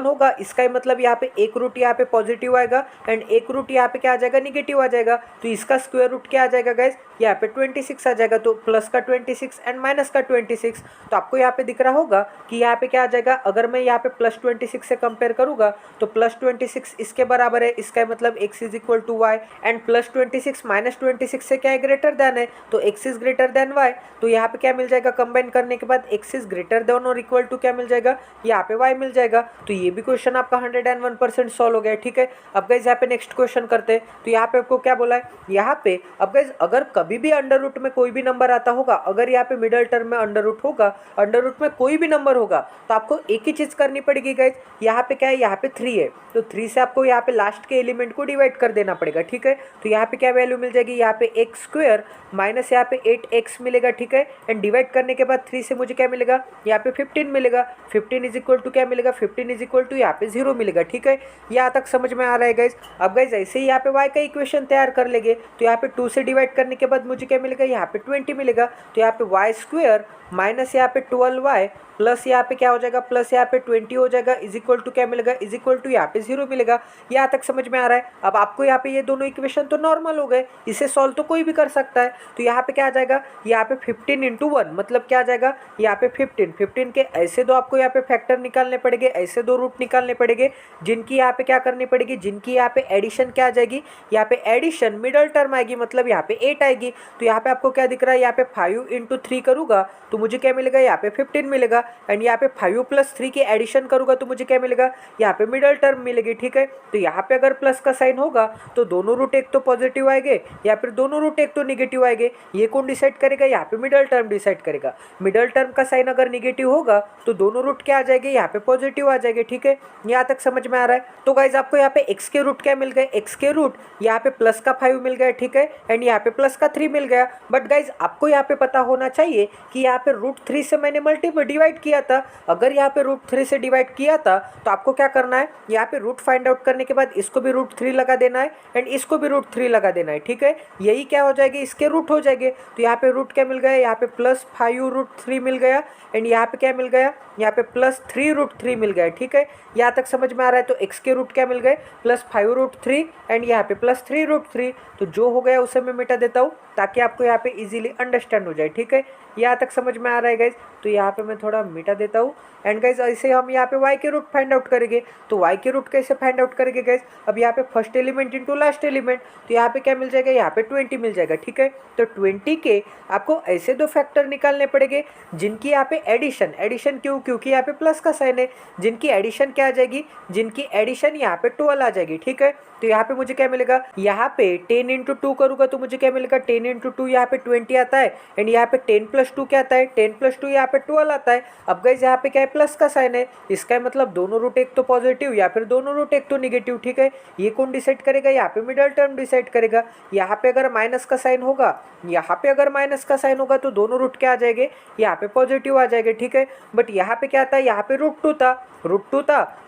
होगा इसका मतलब यहाँ पे एक रूट यहाँ पे पॉजिटिव आएगा एंड एक रूट यहाँ पे क्या आ जाएगा, निगेटिव आ जाएगा। तो इसका स्क्वायर रूट क्या आ जाएगा गाइज, यहाँ पे 26 आ जाएगा। तो प्लस का 26 एंड माइनस का 26, तो आपको यहाँ पे दिख रहा होगा कि यहाँ पे क्या आ जाएगा, अगर मैं यहाँ पे प्लस 26 से कंपेयर करूंगा तो प्लस 26 इसके बराबर है, इसका मतलब x is equal to Y, and plus 26 minus 26 से क्या है, ग्रेटर देन है, तो x is greater than y। तो यहाँ पे क्या मिल जाएगा, कंबाइन करने के बाद x इज ग्रेटर देन और इक्वल टू क्या मिल जाएगा, यहाँ पे y मिल जाएगा। तो ये भी क्वेश्चन आपका 101% सॉल्व हो गया। ठीक है, अब गाइज यहाँ पे नेक्स्ट क्वेश्चन करते हैं। तो यहाँ पे आपको क्या बोला है, यहाँ पे अब गाइज अगर कभी भी अंडर रूट में कोई भी नंबर आता होगा, अगर यहाँ पे मिडल टर्म में अंडर रूट होगा, अंडर रूट में कोई भी नंबर होगा, तो आपको एक ही चीज करनी पड़ेगी गाइज, यहाँ पे क्या है, यहाँ पे 3 है, तो 3 से आपको यहाँ पे लास्ट के एलिमेंट को डिवाइड कर देना पड़ेगा। ठीक है, तो यहाँ पे क्या वैल्यू मिल जाएगी, यहाँ पे एक्स स्क्वायर माइनस यहाँ पे 8x मिलेगा। ठीक है, एंड डिवाइड करने के बाद 3 से मुझे क्या मिलेगा, यहाँ पे 15 मिलेगा। 15 इज इक्वल टू क्या मिलेगा, 15 इज इक्वल टू यहाँ पे 0 मिलेगा। ठीक है, यहाँ तक समझ में आ रहा है गाइज। अब गाइज ऐसे ही यहाँ पे y का इक्वेशन तैयार कर लेंगे, तो यहाँ पे 2 से डिवाइड करने के बाद मुझे क्या मिलेगा, यहाँ पे 20 मिलेगा। तो यहाँ पे वाई स्क्वायर माइनस यहाँ पे 12y प्लस यहाँ पे क्या हो जाएगा, प्लस यहाँ पे 20 हो जाएगा, इज इक्वल टू क्या मिलेगा, इज इक्वल टू यहाँ पे 0 मिलेगा। यहाँ तक समझ में आ रहा है। अब आपको यहाँ पे ये दोनों इक्वेशन तो नॉर्मल हो गए, इसे सॉल्व तो कोई भी कर सकता है। तो यहाँ पे क्या आ जाएगा, यहाँ पे 15 इंटू 1 मतलब क्या आ जाएगा, यहाँ पे 15 के ऐसे दो आपको यहाँ पे फैक्टर निकालने पड़ेंगे, ऐसे दो रूट निकालने पड़ेंगे, जिनकी यहाँ पे क्या करनी पड़ेगी, जिनकी यहाँ पे एडिशन क्या आ जाएगी, यहाँ पे एडिशन मिडल टर्म आएगी, मतलब यहाँ पे 8 आएगी। तो यहाँ पे आपको क्या दिख रहा है, यहाँ पे 5 इंटू 3 करूँगा तो मुझे क्या मिलेगा, यहाँ पे 15 मिलेगा, एंड यहाँ पे 5 प्लस 3 की एडिशन करूँगा तो मुझे क्या मिलेगा, यहाँ पे मिडल टर्म मिलेगी। ठीक है, तो यहाँ पे अगर प्लस का साइन होगा तो दोनों रूट एक तो पॉजिटिव आएंगे या फिर दोनों रूट एक तो निगेटिव आएंगे, ये कौन डिसाइड करेगा, यहाँ पे मिडल टर्म डिसाइड करेगा। मिडल टर्म का साइन अगर निगेटिव होगा तो दोनों रूट क्या आ जाएंगे, यहाँ पे पॉजिटिव आ जाएंगे। ठीक है, यहाँ तक समझ में आ रहा है। तो गाइज आपको यहाँ पे एक्स के रूट क्या मिल गए, एक्स के रूट यहाँ पे प्लस का 5 मिल गया। ठीक है, एंड यहाँ पे प्लस का 3 मिल गया। बट गाइज आपको यहाँ पे पता होना चाहिए कि यहाँ पे रूट 3 से मैंने मल्टीपल डिवाइड किया था। अगर यहाँ पे रूट 3 से डिवाइड किया था तो आपको क्या करना है, यहाँ पे रूट फाइंड आउट करने के बाद इसको भी रूट 3 लगा देना है एंड इसको भी रूट 3 लगा देना है। ठीक है, यही क्या हो जाएगी, इसके रूट हो जाएंगे। तो यहाँ पे रूट क्या मिल गया, यहाँ पे प्लस 5 रूट 3 मिल गया, एंड यहाँ पे क्या मिल गया, यहाँ पे प्लस 3 रूट 3 मिल गया। ठीक है, यहाँ तक समझ में आ रहा है। तो एक्स के रूट क्या मिल गए, प्लस 5 रूट 3 एंड यहाँ पे प्लस 3 रूट 3। तो जो हो गया उसे मैं मिटा देता हूँ ताकि आपको यहाँ पे इजीली अंडरस्टैंड हो जाए। ठीक है, यहाँ तक समझ में आ रहा है गाइज। तो यहाँ पे मैं थोड़ा मिटा देता हूँ। एंड गाइज ऐसे हम यहाँ पे y के रूट फाइंड आउट करेंगे। तो y के रूट कैसे फाइंड आउट करेंगे गाइज, अब यहाँ पे first element into last element, तो यहाँ पे क्या मिल जाएगा, यहाँ पे 20 मिल जाएगा। ठीक है, तो 20 के आपको ऐसे दो फैक्टर निकालने पड़ेंगे जिनकी यहाँ पे एडिशन, एडिशन क्योंकि यहाँ पे प्लस का साइन है, जिनकी एडिशन क्या आ जाएगी, जिनकी एडिशन यहाँ पे 12 आ जाएगी। ठीक है, तो यहाँ पे मुझे क्या मिलेगा, यहाँ पे 10 इंटू 2 करूँगा तो मुझे क्या मिलेगा, 10 इंटू 2 यहाँ पे 20 आता है, एंड यहाँ पे 10 प्लस 2 क्या आता है, 10 प्लस 2 यहाँ पे 12 आता है। अब गाइज यहाँ पे क्या है, प्लस का साइन है, इसका मतलब दोनों रूट एक तो पॉजिटिव या फिर दोनों रूट एक तो निगेटिव। ठीक है, ये कौन डिसाइड करेगा, यहाँ पे मिडल टर्म डिसाइड करेगा। यहाँ पे अगर माइनस का साइन होगा, यहाँ पे अगर माइनस का साइन होगा तो दोनों रूट क्या आ जाएंगे, यहाँ पे पॉजिटिव आ जाएंगे। ठीक है, बट यहाँ पे क्या था, यहाँ पे रूट 2 था,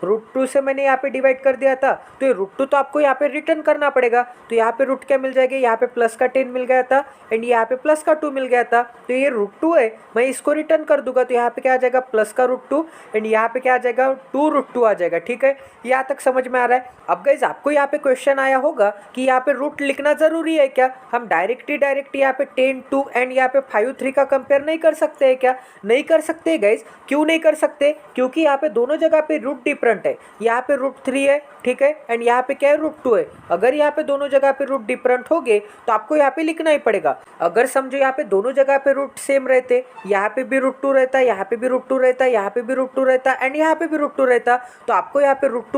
रूट 2 से मैंने यहाँ पे डिवाइड कर दिया था, तो ये रूट 2 तो आपको यहाँ पे रिटर्न करना पड़ेगा। तो यहाँ पे रूट क्या मिल जाएगी, यहाँ पे प्लस का 10 मिल गया था एंड यहाँ पे प्लस का 2 मिल गया था। तो ये रूट 2 है, मैं इसको रिटर्न कर दूंगा तो यहाँ पे क्या आ जाएगा, प्लस का रूट 2 एंड यहाँ पे क्या आ जाएगा, 2 रूट 2 आ जाएगा। ठीक है, यहाँ तक समझ में आ रहा है। अब गाइज आपको यहाँ पे क्वेश्चन आया होगा कि यहाँ पे रूट लिखना जरूरी है क्या, हम डायरेक्ट यहाँ पे 10 2 एंड यहाँ पे 5 3 का कंपेयर नहीं कर सकते है क्या, नहीं कर सकते गाइज। क्यों नहीं कर सकते, क्योंकि यहाँ पे दोनों जगह पे रूट डिफरेंट है, यहाँ पे रूट 3 है, ठीक है, एंड यहाँ पे क्या है, रूट 2 है। अगर यहाँ पे दोनों जगह पे रूट डिफरेंट हो गए तो आपको यहाँ पे लिखना ही पड़ेगा। अगर समझो यहाँ पे दोनों जगह पे रूट सेम रहते, यहाँ पे भी रूट 2 रहता, यहाँ पे भी रूट 2 रहता, यहाँ पे भी रूट 2 रहता एंड यहाँ पे भी रूट 2 रहता, तो आपको यहाँ पे रूट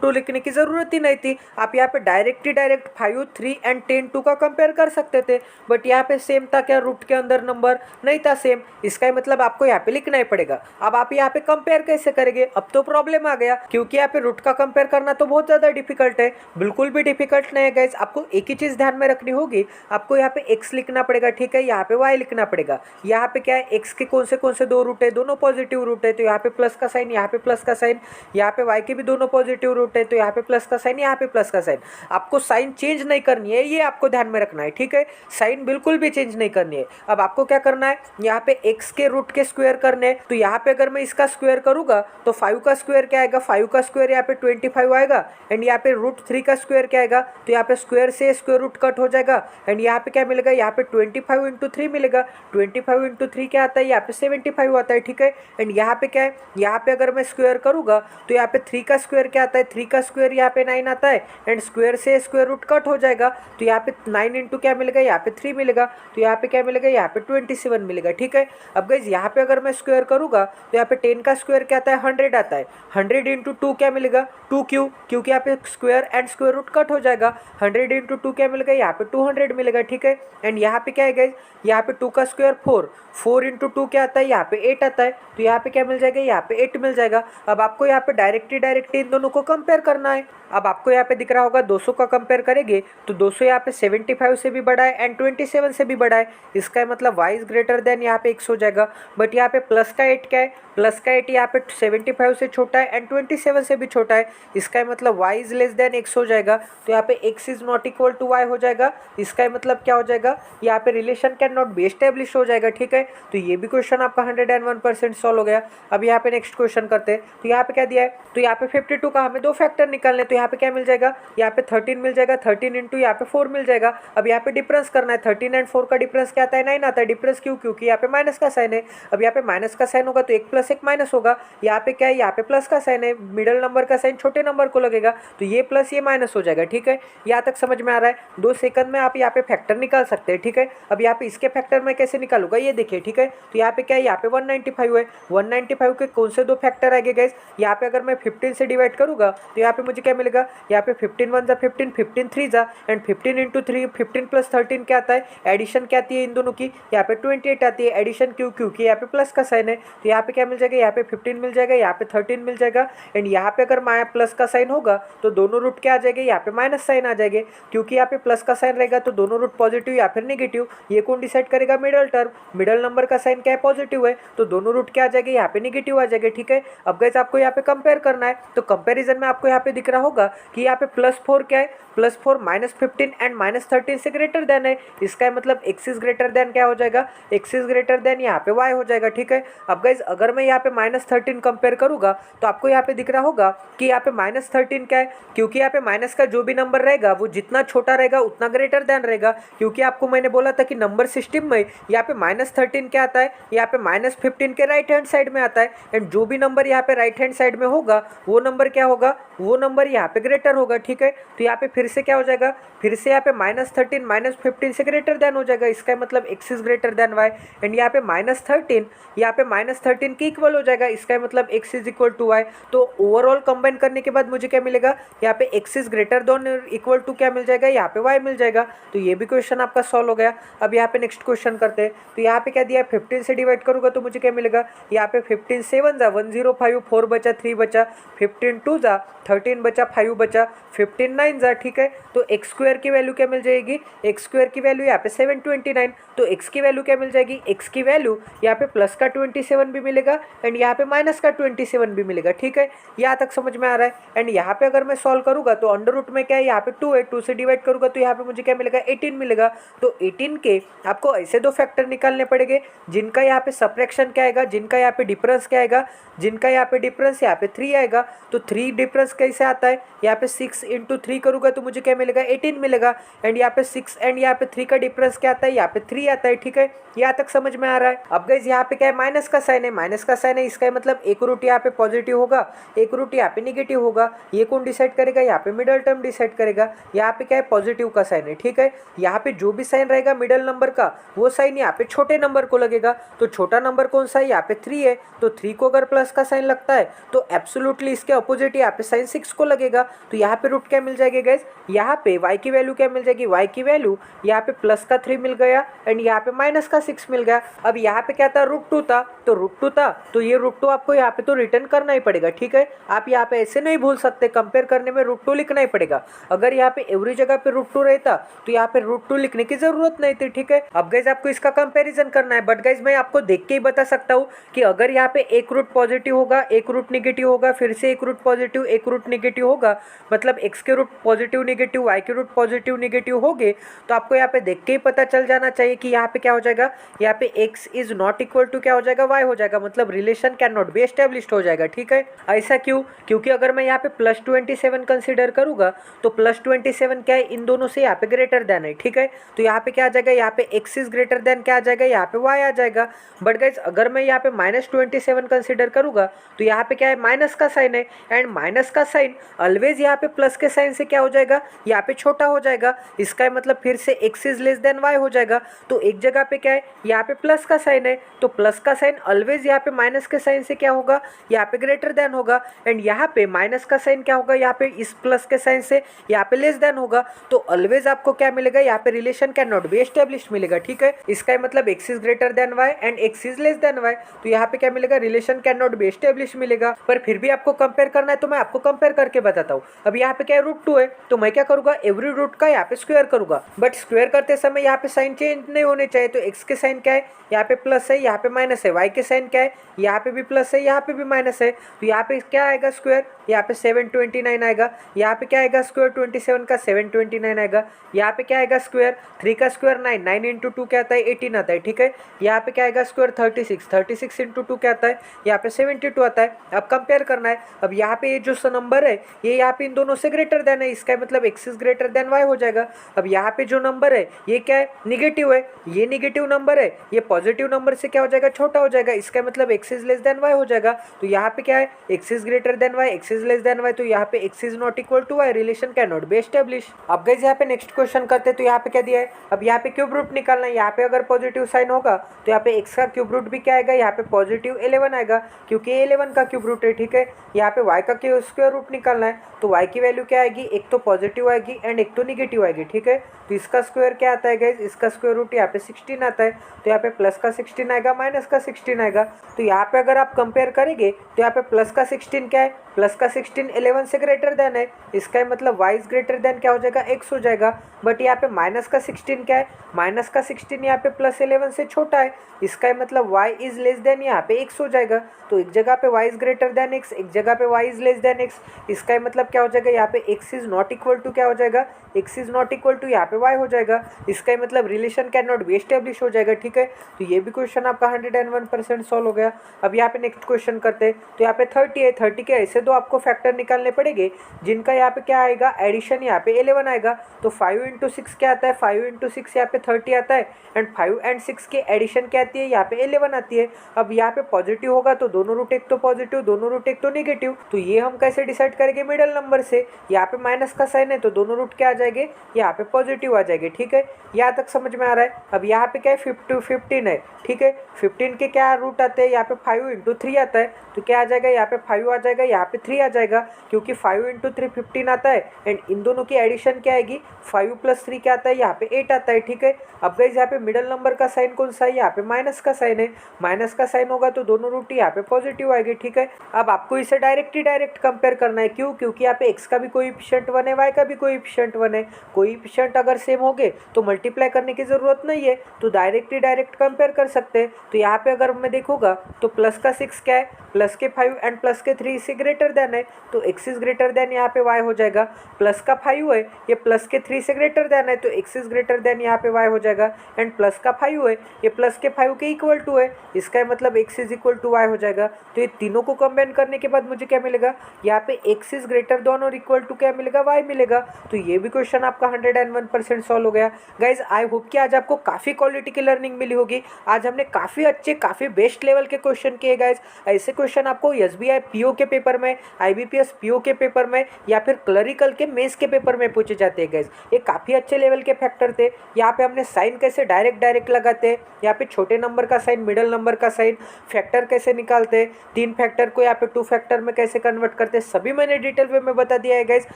2 लिखने की जरूरत ही नहीं थी। आप यहाँ पे डायरेक्ट 5 3 एंड 10 2 का कंपेयर कर सकते थे, बट यहाँ पे सेम था क्या, रूट के अंदर नंबर नहीं था सेम, इसका मतलब आपको यहाँ पे लिखना ही पड़ेगा। अब आप यहाँ पे कंपेयर कैसे करेंगे, अब तो प्रॉब्लम आ गया, क्योंकि यहाँ पे रूट का कंपेयर करना तो बहुत ज्यादा डिफिकल्ट है, बिल्कुल भी डिफिकल्ट नहीं है गाइस। आपको एक ही चीज ध्यान में रखनी होगी, आपको यहाँ पे एक्स लिखना पड़ेगा, ठीक है, यहाँ पे वाई लिखना पड़ेगा। यहाँ पे क्या है, एक्स के कौन से दो रूट है, दोनों पॉजिटिव रूट है, तो यहाँ पे प्लस का साइन, यहाँ पे प्लस का साइन, यहाँ पे वाई के भी दोनों पॉजिटिव रूट है, तो यहाँ पे प्लस का साइन, यहाँ पे प्लस का साइन। आपको साइन चेंज नहीं करनी है, ये आपको ध्यान में रखना है, ठीक है, साइन बिल्कुल भी चेंज नहीं करनी है। अब आपको क्या करना है, यहाँ पे एक्स के रूट के स्क्वायर करने हैं, तो यहाँ पे अगर मैं इसका स्क्वायर करूंगा तो 5 का स्क्वायर क्या आएगा, 5 का स्क्वायर यहाँ पे 25 आएगा एंड यहाँ पे √3 का स्क्वायर क्या आएगा, तो यहाँ पे स्क्वायर से स्क्वायर रूट कट हो जाएगा एंड यहाँ पे क्या मिलेगा, यहाँ पे 25 इंटू 3 मिलेगा। 25 इंटू 3 क्या आता है, यहाँ पे 75 आता है, ठीक है। एंड यहाँ पे क्या है, यहाँ पे अगर मैं स्क्वायर करूँगा तो यहाँ पे 3 का स्क्वायर क्या आता है, 3 का स्क्वायर यहाँ पे 9 आता है एंड स्क्वायर से स्क्वायर रूट कट हो जाएगा, तो यहाँ पे 9 इंटू क्या मिलेगा, यहाँ पे 3 मिलेगा, तो यहाँ पे क्या मिलेगा, यहाँ पे 27 मिलेगा, ठीक है। अब गाइस यहाँ पे अगर मैं स्क्वायर करूँगा तो यहाँ पे 10 का स्क्वायर क्या आता है, 100 आता है। 100 इंटू 2 क्या मिलेगा, 2 क्यों, क्योंकि यहाँ पे square and square root cut हो जाएगा। 100 इंटू 2 क्या मिलेगा, यहाँ पे 200 मिलेगा, ठीक है। एंड यहाँ पे क्या है गाइस, यहाँ पे 2 का स्क्वायर 4, 4 इंटू 2 क्या आता है, यहाँ पे 8 आता है, तो यहाँ पे क्या मिल जाएगा, यहाँ पे 8 मिल जाएगा। अब आपको यहाँ पे डायरेक्टली इन दोनों को कंपेयर करना है। अब आपको यहाँ पे दिख रहा होगा 200 का कंपेयर करेंगे तो 200 यहाँ पे 75 से भी बड़ा है एंड 27 से भी बड़ा है। इसका मतलब y इज ग्रेटर देन यहाँ पे x हो जाएगा। बट यहाँ पे प्लस का 8 क्या है, प्लस का 8 यहाँ पे 75 से छोटा है एंड 27 से भी छोटा है। इसका मतलब y is less than x हो जाएगा, तो यहाँ पे x is not equal to y हो जाएगा। इसका मतलब क्या हो जाएगा, यहाँ पे relation can not be establish हो जाएगा, ठीक है। तो ये भी क्वेश्चन आपका 101% सॉल्व हो गया। अब यहाँ पे नेक्स्ट क्वेश्चन करते हैं। तो यहाँ पे क्या दिया है, तो यहाँ पे 52 का हमें दो फैक्टर निकालने, तो यहाँ पे क्या मिल जाएगा, यहाँ पे 13 मिल जाएगा, 13 इंटू यहाँ पे 4 मिल जाएगा। अब यहाँ पे डिफरेंस करना है, 13 एंड 4 का डिफरेंस क्या आता है, 9 आता है। डिफरेंस क्यों, क्योंकि यहाँ पे माइनस का साइन है। अब यहाँ पे माइनस का साइन होगा तो 1 प्लस 1 माइनस होगा। यहाँ पे क्या है, यहाँ पे प्लस का साइन है, मिडल नंबर का साइन छोटे नंबर को लगेगा, तो ये प्लस ये माइनस हो जाएगा, ठीक है। यहाँ तक समझ में आ रहा है। 2 सेकंड में आप यहाँ पे फैक्टर निकाल सकते हैं, ठीक है। अब यहाँ पे इसके फैक्टर में कैसे निकालूंगा ये देखिए, ठीक है। तो यहाँ पे क्या है, यहाँ पे 195 है। 195 के कौन से दो फैक्टर आएंगे गाइस, यहाँ पे अगर मैं 15 से डिवाइड करूंगा तो यहाँ पे मुझे क्या मिलेगा, यहाँ पे 15 1 जा 15, 15 3 जा एंड 15 इंटू 3, 15 प्लस 13 क्या आता है, एडिशन क्या आती है इन दोनों की, यहाँ पे 28 आती है। एडिशन क्यों, क्योंकि यहाँ पे प्लस का साइन है, तो यहाँ पे क्या मिल जाएगा, यहाँ पे 15 मिल जाएगा, यहाँ पे 13 मिल जाएगा एंड यहाँ पे अगर माया प्लस का साइन होगा तो दोनों रूट क्या आ जाएंगे, यहाँ पे माइनस साइन आ जाएंगे। क्योंकि यहाँ पे प्लस का साइन रहेगा तो दोनों रूट पॉजिटिव या फिर नेगेटिव, ये कौन डिसाइड करेगा, मिडल टर्म। मिडल नंबर का साइन क्या है, पॉजिटिव है, तो दोनों रूट क्या आ जाएंगे, यहाँ पे नेगेटिव आ जाएंगे, ठीक है। अब गाइस आपको यहाँ पे कंपेयर करना है, तो कंपैरिजन में आपको यहाँ पे दिख रहा होगा कि यहाँ पे +4 क्या है, +4 -15 एंड -13 से ग्रेटर देन है। इसका मतलब x इज ग्रेटर देन क्या हो जाएगा, x इज ग्रेटर देन यहाँ पे y हो जाएगा, ठीक है। अब गाइस अगर मैं यहाँ पे -13 कंपेयर करूंगा तो आपको यहाँ पे दिख रहा होगा कि यहाँ पे -13 क्या है, क्योंकि यहाँ पे माइनस का जो भी नंबर रहेगा वो जितना छोटा रहेगा उतना ग्रेटर देन रहेगा। क्योंकि आपको मैंने बोला था कि नंबर सिस्टम में यहाँ पे -13 क्या आता है, यहाँ पे -15 के राइट हैंड साइड में आता है एंड जो भी नंबर यहाँ पे राइट हैंड साइड में होगा वो नंबर क्या होगा, वो नंबर यहाँ पे ग्रेटर होगा, ठीक है। तो यहाँ पे फिर से क्या हो जाएगा, फिर से यहाँ पे -13 -15 से ग्रेटर देन हो जाएगा। इसका मतलब x is greater than y and यहाँ पे -13 यहाँ पे -13 के इक्वल हो जाएगा। इसका मतलब x is equal to y। तो ओवरऑल कंबाइन करने के बाद मुझे क्या मिलेगा, यहाँ पे x is greater than equal to क्या मिल जाएगा, यहाँ पे y मिल जाएगा। तो ये भी क्वेश्चन आपका सॉल्व हो गया। अब यहाँ पे नेक्स्ट क्वेश्चन करते हैं। तो यहाँ पे क्या दिया है, 15 से डिवाइड करूँगा तो मुझे क्या मिलेगा, यहाँ पे 15 7 जा 105, 4 बचा 3 बचा, 15 2 जा 13 बचा 5 बचा, 15 9 जा, ठीक है। तो x स्क्वायर की वैल्यू क्या मिल जाएगी, x स्क्वायर की वैल्यू यहाँ पे 729। तो x की वैल्यू क्या मिल जाएगी, x की वैल्यू यहाँ पे प्लस का 27 भी मिलेगा एंड यहाँ पे माइनस का 27 भी मिलेगा, ठीक है। यहाँ तक समझ में आ रहा है। एंड यहाँ पे अगर मैं सॉल्व करूँगा तो अंडर रूट में क्या है, यहाँ पे 2 है, 2 से डिवाइड करूँगा तो यहाँ पे मुझे क्या मिलेगा, 18 मिलेगा। तो 18 के आपको ऐसे दो फैक्टर निकालने पड़ेंगे जिनका यहाँ पे सब्ट्रैक्शन क्या आएगा, जिनका यहाँ पे डिफरेंस क्या आएगा, जिनका यहाँ पे डिफरेंस यहाँ पे 3 आएगा। तो 3 डिफरेंस कैसे आता है, यहाँ पे 6 इंटू 3 करूँगा तो मुझे क्या मिलेगा, 18 मिलेगा एंड यहाँ पे 6 एंड यहाँ पे 3 का डिफरेंस क्या आता है, यहाँ पे 3 आता है, ठीक है। यहाँ तक समझ में आ रहा है। अब गाइस यहाँ पे क्या है, माइनस का साइन है, माइनस का साइन है, इसका मतलब एक रूट यहाँ पे पॉजिटिव होगा, एक रूट यहाँ पे निगेटिव होगा। ये कौन डिसाइड करेगा, यहाँ पे मिडल टर्म डिसाइड करेगा। यहाँ पे क्या है, पॉजिटिव का साइन है, ठीक है। यहाँ पे जो भी साइन रहेगा मिडल नंबर का वो साइन यहाँ पे छोटे नंबर को लगेगा। तो छोटा नंबर कौन सा है, यहाँ पे 3 है, तो 3 को अगर प्लस का साइन लगता है तो एब्सोल्युटली इसके अपोजिट यहाँ पे साइन 6 को लगेगा। तो यहाँ पे रूट क्या मिल जाएगी गाइस, यहाँ पे y की वैल्यू क्या मिल जाएगी, y की वैल्यू यहाँ पे प्लस का 3 मिल गया एंड यहाँ पे माइनस का 6 मिल गया। अब यहाँ पे क्या था, √2 था, तो √2 था, तो ये √2 आपको यहाँ पे तो रिटर्न करना ही पड़ेगा, ठीक है। आप यहाँ पे ऐसे नहीं भूल सकते, कंपेयर करने में √2 लिखना ही पड़ेगा। अगर यहाँ पे एवरी जगह पे √2 रहता तो यहाँ पे √2 लिखने की जरूरत नहीं थी, ठीक है। अब गाइस आपको इसका कंपेरिजन करना है, बट गाइस मैं आपको देख के ही बता सकता हूँ कि अगर यहाँ पे एक रूट पॉजिटिव होगा, एक रूट निगेटिव होगा, फिर से एक रूट पॉजिटिव एक रूट निगेटिव होगा होगा, मतलब x के रूट पॉजिटिव नेगेटिव, y के रूट पॉजिटिव नेगेटिव होंगे, तो आपको यहाँ पे देख के ही पता चल जाना चाहिए कि यहाँ पे क्या हो जाएगा, यहाँ पे x is not equal to क्या हो जाएगा, y हो जाएगा, मतलब relation can not be established हो जाएगा। ठीक है, ऐसा क्यों? क्योंकि अगर मैं यहाँ पे +27 कंसीडर करूंगा तो +27 क्या है, इन दोनों से यहाँ पे ग्रेटर देन है। ठीक है, तो यहाँ पे क्या आ जाएगा, यहाँ पे x इज ग्रेटर देन क्या आ जाएगा, यहाँ पे y आ जाएगा। बट गाइज अगर मैं यहाँ पे -27 कंसीडर करूंगा तो यहाँ पे क्या है, माइनस का साइन है, एंड माइनस का साइन ऑलवेज यहाँ पे प्लस के साइन से क्या हो जाएगा, यहाँ पे छोटा हो जाएगा। इसका मतलब फिर से x is less than y हो जाएगा। तो एक जगह पे क्या है, यहाँ पे प्लस का साइन है, तो प्लस का साइन ऑलवेज यहाँ पे माइनस के साइन से क्या होगा, यहाँ पे ग्रेटर देन होगा, एंड यहाँ पे माइनस का साइन क्या होगा, यहाँ पे इस प्लस के साइन से यहाँ पे लेस देन होगा। तो ऑलवेज आपको क्या मिलेगा, यहाँ पे relation can not be established मिलेगा। ठीक है, इसका मतलब x is greater than y and x is less than y, तो यहाँ पे क्या मिलेगा, relation can not be established मिलेगा। पर फिर भी आपको कंपेयर करना है तो मैं आपको कंपेयर करके बताता हूँ। अब यहाँ पे क्या है, √2 है, तो मैं क्या करूंगा, एवरी रूट का यहाँ पे स्क्वायर करूंगा, बट स्क्वायर करते समय यहाँ पे साइन चेंज नहीं होने चाहिए। तो x के साइन क्या है, यहाँ पे प्लस है, यहाँ पे माइनस है, y के साइन क्या है, यहाँ पे भी प्लस है, यहाँ पे भी माइनस है, तो यहाँ पे क्या आएगा स्क्वायर, यहाँ पे 729 आएगा, यहाँ पे क्या आएगा स्क्वायर 27 का 729 आएगा, यहाँ पे क्या आएगा स्क्वायर 3 का स्क्वायर 9, 9 इंटू 2 क्या आता है 18 आता है। ठीक है, यहाँ पे क्या आएगा स्क्वायर 36, 36 इंटू 2 क्या आता है, यहाँ पे 72 आता है। अब कंपेयर करना है, अब यहाँ पे ये जो नंबर है ये यहाँ पे इन दोनों से ग्रेटर देन है, इसका मतलब x is greater than y हो जाएगा। अब यहाँ पे जो नंबर है ये क्या है, निगेटिव है, ये निगेटिव नंबर है, ये पॉजिटिव नंबर से क्या हो जाएगा, छोटा हो जाएगा, इसका मतलब x is less than y हो जाएगा। तो यहाँ पे क्या है, x is greater than y, x is less than y, तो यहाँ पे x is not equal to y, relation can not be establish. अब गाइस यहाँ पे नेक्स्ट क्वेश्चन करते हैं, तो यहाँ पे क्या दिया है, अब यहाँ पे क्यूब रूट निकालना है। यहाँ पे अगर पॉजिटिव साइन होगा तो यहाँ पे x का क्यूब रूट भी क्या आएगा, यहाँ पे पॉजिटिव 11 आएगा, क्योंकि 11 का क्यूब रूट है। ठीक है, यहाँ पे y का स्क्वायर रूट निकालना है, तो y की वैल्यू क्या आएगी, एक तो पॉजिटिव आएगी एंड एक तो निगेटिव आएगी। ठीक है, तो इसका स्क्वायर क्या आता है गाइस, इसका स्क्वायर रूट यहाँ पे 16 आता है, तो यहाँ पे प्लस का 16 आएगा, माइनस का 16 आएगा। तो यहाँ पे अगर आप कंपेयर करेंगे तो यहाँ पे प्लस का 16 क्या है, प्लस का 16 11 से ग्रेटर देन है, इसका मतलब y इज ग्रेटर देन क्या हो जाएगा, x हो जाएगा। बट यहाँ पे माइनस का 16 क्या है, माइनस का 16 यहाँ पे प्लस 11 से छोटा है, इसका मतलब y इज लेस देन यहाँ पे x हो जाएगा। तो एक जगह पे y is greater than x, एक जगह पे y is less than x, इसका मतलब क्या हो जाएगा, यहाँ पे x is not equal to क्या हो जाएगा, x is not equal to यहाँ पे y हो जाएगा, इसका मतलब relation can not be establish हो जाएगा। ठीक है, तो ये भी क्वेश्चन आपका 101% सॉल्व हो गया। अब यहाँ पे नेक्स्ट क्वेश्चन करते हैं, तो यहाँ पे 30 है, 30 के ऐसे दो आपको फैक्टर निकालने पड़ेंगे जिनका यहाँ पे क्या आएगा, एडिशन यहाँ पे 11 आएगा। तो 5 इंटू 6 क्या आता है, 5 इंटू 6 यहाँ पे 30 आता है, एंड 5 एंड 6 की एडिशन क्या आती है, यहाँ पे 11 आती है। अब यहाँ पे पॉजिटिव होगा तो दोनों रूट एक तो पॉजिटिव, दोनों रूट एक तो नेगेटिव, तो ये हम कैसे डिसाइड करेंगे, मिडल नंबर से। यहाँ पे माइनस का साइन है तो दोनों रूट क्या आ जाएंगे, यहाँ पे पॉजिटिव आ जाएंगे। ठीक है, यहाँ तक समझ में आ रहा है। अब यहाँ पे क्या है, 15 है। ठीक है, 15 के क्या रूट आते हैं, यहाँ पे 5 इंटू 3 आता है, तो क्या आ जाएगा, यहाँ पे 5 आ जाएगा, यहाँ पे 3 आ जाएगा, क्योंकि 5 इंटू 3 15 आता है, एंड इन दोनों की एडिशन क्या आएगी, 5 प्लस 3 क्या आता है, यहाँ पे 8 आता है। ठीक है, अब गाइस यहाँ पे मिडल नंबर का साइन कौन सा है, यहाँ पे माइनस का साइन है, माइनस का साइन होगा तो दोनों रूट यहाँ पे पॉजिटिव आएगी। ठीक है, अब आपको इसे डायरेक्ट कंपेयर करना है, क्यों, क्योंकि यहाँ पे x का भी कोएफिशिएंट 1 है, y का भी कोएफिशिएंट 1 है, कोएफिशिएंट अगर सेम हो गए तो मल्टीप्लाई करने की जरूरत नहीं है, तो डायरेक्ट कंपेयर कर सकते हैं। तो यहाँ पे अगर मैं देखूंगा तो प्लस का 6 क्या है, प्लस के 5 एंड प्लस के 3 से ग्रेटर देन है, तो x इज ग्रेटर देन यहाँ पे y हो जाएगा। प्लस का 5 है, ये प्लस के 3 से ग्रेटर देन है, तो x इज ग्रेटर देन यहाँ पे y हो जाएगा, एंड प्लस का 5 है, ये प्लस के 5 के इक्वल टू है, इसका मतलब x is equal to y हो जाएगा। तो ये तीनों को कंबाइन करने के बाद मुझे क्या मिलेगा, यहाँ पे x इज ग्रेटर देन और इक्वल टू क्या मिलेगा, y मिलेगा। तो ये भी क्वेश्चन आपका 101% सॉल्व हो गया। गाइज आई होप कि आज आपको काफ़ी क्वालिटी की लर्निंग मिली होगी। आज हमने काफ़ी अच्छे काफ़ी बेस्ट लेवल के क्वेश्चन किए गाइज। ऐसे क्वेश्चन आपको SBI PO के पेपर में, IBPS PO के पेपर में या फिर क्लरिकल के मेंस के पेपर में पूछे जाते हैं गाइज। ये काफ़ी अच्छे लेवल के फैक्टर थे। यहाँ पे हमने साइन कैसे डायरेक्ट लगाते हैं, यहाँ पे छोटे नंबर का साइन, मिडल नंबर का साइन, फैक्टर कैसे निकालते हैं, 3 फैक्टर को यहाँ पे 2 फैक्टर में कैसे कन्वर्ट करते हैं, सभी मैंने डिटेल वे में बता दिया है गाइज।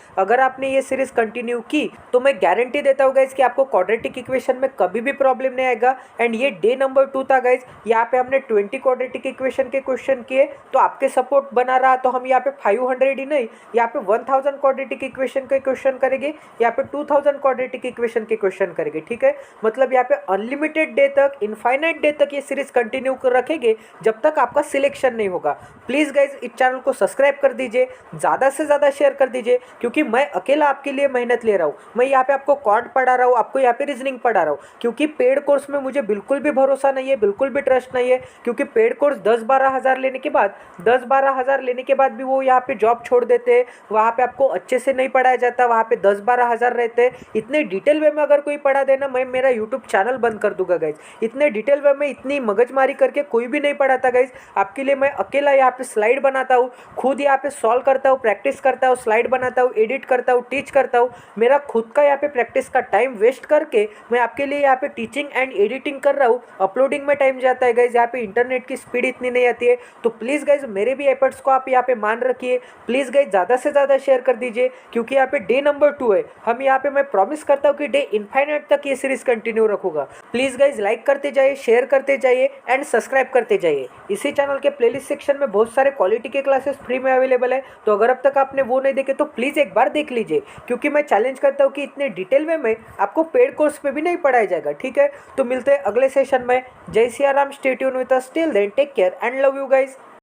अगर आपने ये सीरीज कंटिन्यू की तो मैं गारंटी देता हूँ गाइज कि आपको क्वाड्रेटिक इक्वेशन में कभी भी प्रॉब्लम नहीं आएगा। एंड ये डे नंबर 2 था गाइज। यहाँ पे हमने 20 क्वाड्रेटिक इक्वेशन के क्वेश्चन किए तो आपके सपोर्ट बना रहा तो हम यहाँ पे 500 ही नहीं, यहाँ पे 1000 क्वाड्रेटिक इक्वेशन के क्वेश्चन करेंगे, यहाँ पे 2000 क्वाड्रेटिक इक्वेशन के क्वेश्चन करेंगे। ठीक है, मतलब यहाँ पे अनलिमिटेड डे तक, इनफाइनाइट डे तक ये सीरीज कंटिन्यू कर रखेंगे जब तक आपका सिलेक्शन नहीं होगा। प्लीज़ गाइज इस चैनल को सब्सक्राइब कर दीजिए, ज़्यादा से ज़्यादा शेयर कर दीजिए, क्योंकि मैं अकेला आपके लिए मेहनत ले रहा हूँ। मैं यहाँ पे आपको क्वांट पढ़ा रहा हूँ, आपको यहाँ पे रीजनिंग पढ़ा रहा हूँ, क्योंकि पेड कोर्स में मुझे बिल्कुल भी भरोसा नहीं है, बिल्कुल भी ट्रस्ट नहीं है, क्योंकि पेड कोर्स 10-12 हज़ार लेने के बाद 10-12 हज़ार लेने के बाद भी वो यहाँ पे जॉब छोड़ देते हैं, वहाँ पे आपको अच्छे से नहीं पढ़ाया जाता, वहाँ पे 10-12 हज़ार रहते हैं। इतने डिटेल वे में अगर कोई पढ़ा देना, मैं मेरा यूट्यूब चैनल बंद कर दूंगा गाइज। इतने डिटेल वे में इतनी मगजमारी करके कोई भी नहीं पढ़ाता गाइज। आपके लिए मैं अकेला यहाँ पे स्लाइड बनाता हूँ, खुद यहाँ पे सॉल्व करता हूँ, प्रैक्टिस करता हूँ, स्लाइड बनाता हूँ, एडिट करता हूँ, टीच करता हूँ। मेरा खुद का यहाँ पे प्रैक्टिस का टाइम वेस्ट करके मैं आपके लिए यहाँ पे टीचिंग एंड एडिटिंग कर रहा हूँ। अपलोडिंग में टाइम जाता है गाइज, यहाँ पे इंटरनेट की स्पीड इतनी नहीं आती है। तो प्लीज़ गाइज मेरे भी एफर्ट्स को आप यहाँ पे मान रखिए। प्लीज़ गाइज ज़्यादा से ज़्यादा शेयर कर दीजिए, क्योंकि यहाँ पे डे नंबर 2 है। हम यहाँ पे मैं प्रॉमिस करता हूँ कि डे इनफाइनाइट तक ये सीरीज कंटिन्यू रखूंगा। प्लीज़ गाइज लाइक करते जाइए, शेयर करते जाइए एंड सब्सक्राइब करते जाइए। इसी चैनल के प्लेलिस्ट सेक्शन में बहुत सारे क्वालिटी के क्लासेस फ्री में अवेलेबल है, तो अगर अब तक आपने वो नहीं देखे तो प्लीज़ एक बार देख लीजिए, क्योंकि मैं चैलेंज करता हूँ कि इतने डिटेल में आपको पेड कोर्स पे भी नहीं पढ़ाया जाएगा। ठीक है, तो मिलते हैं अगले सेशन में। जय Siya Ram, stay tune with us, till then take care and love you guys.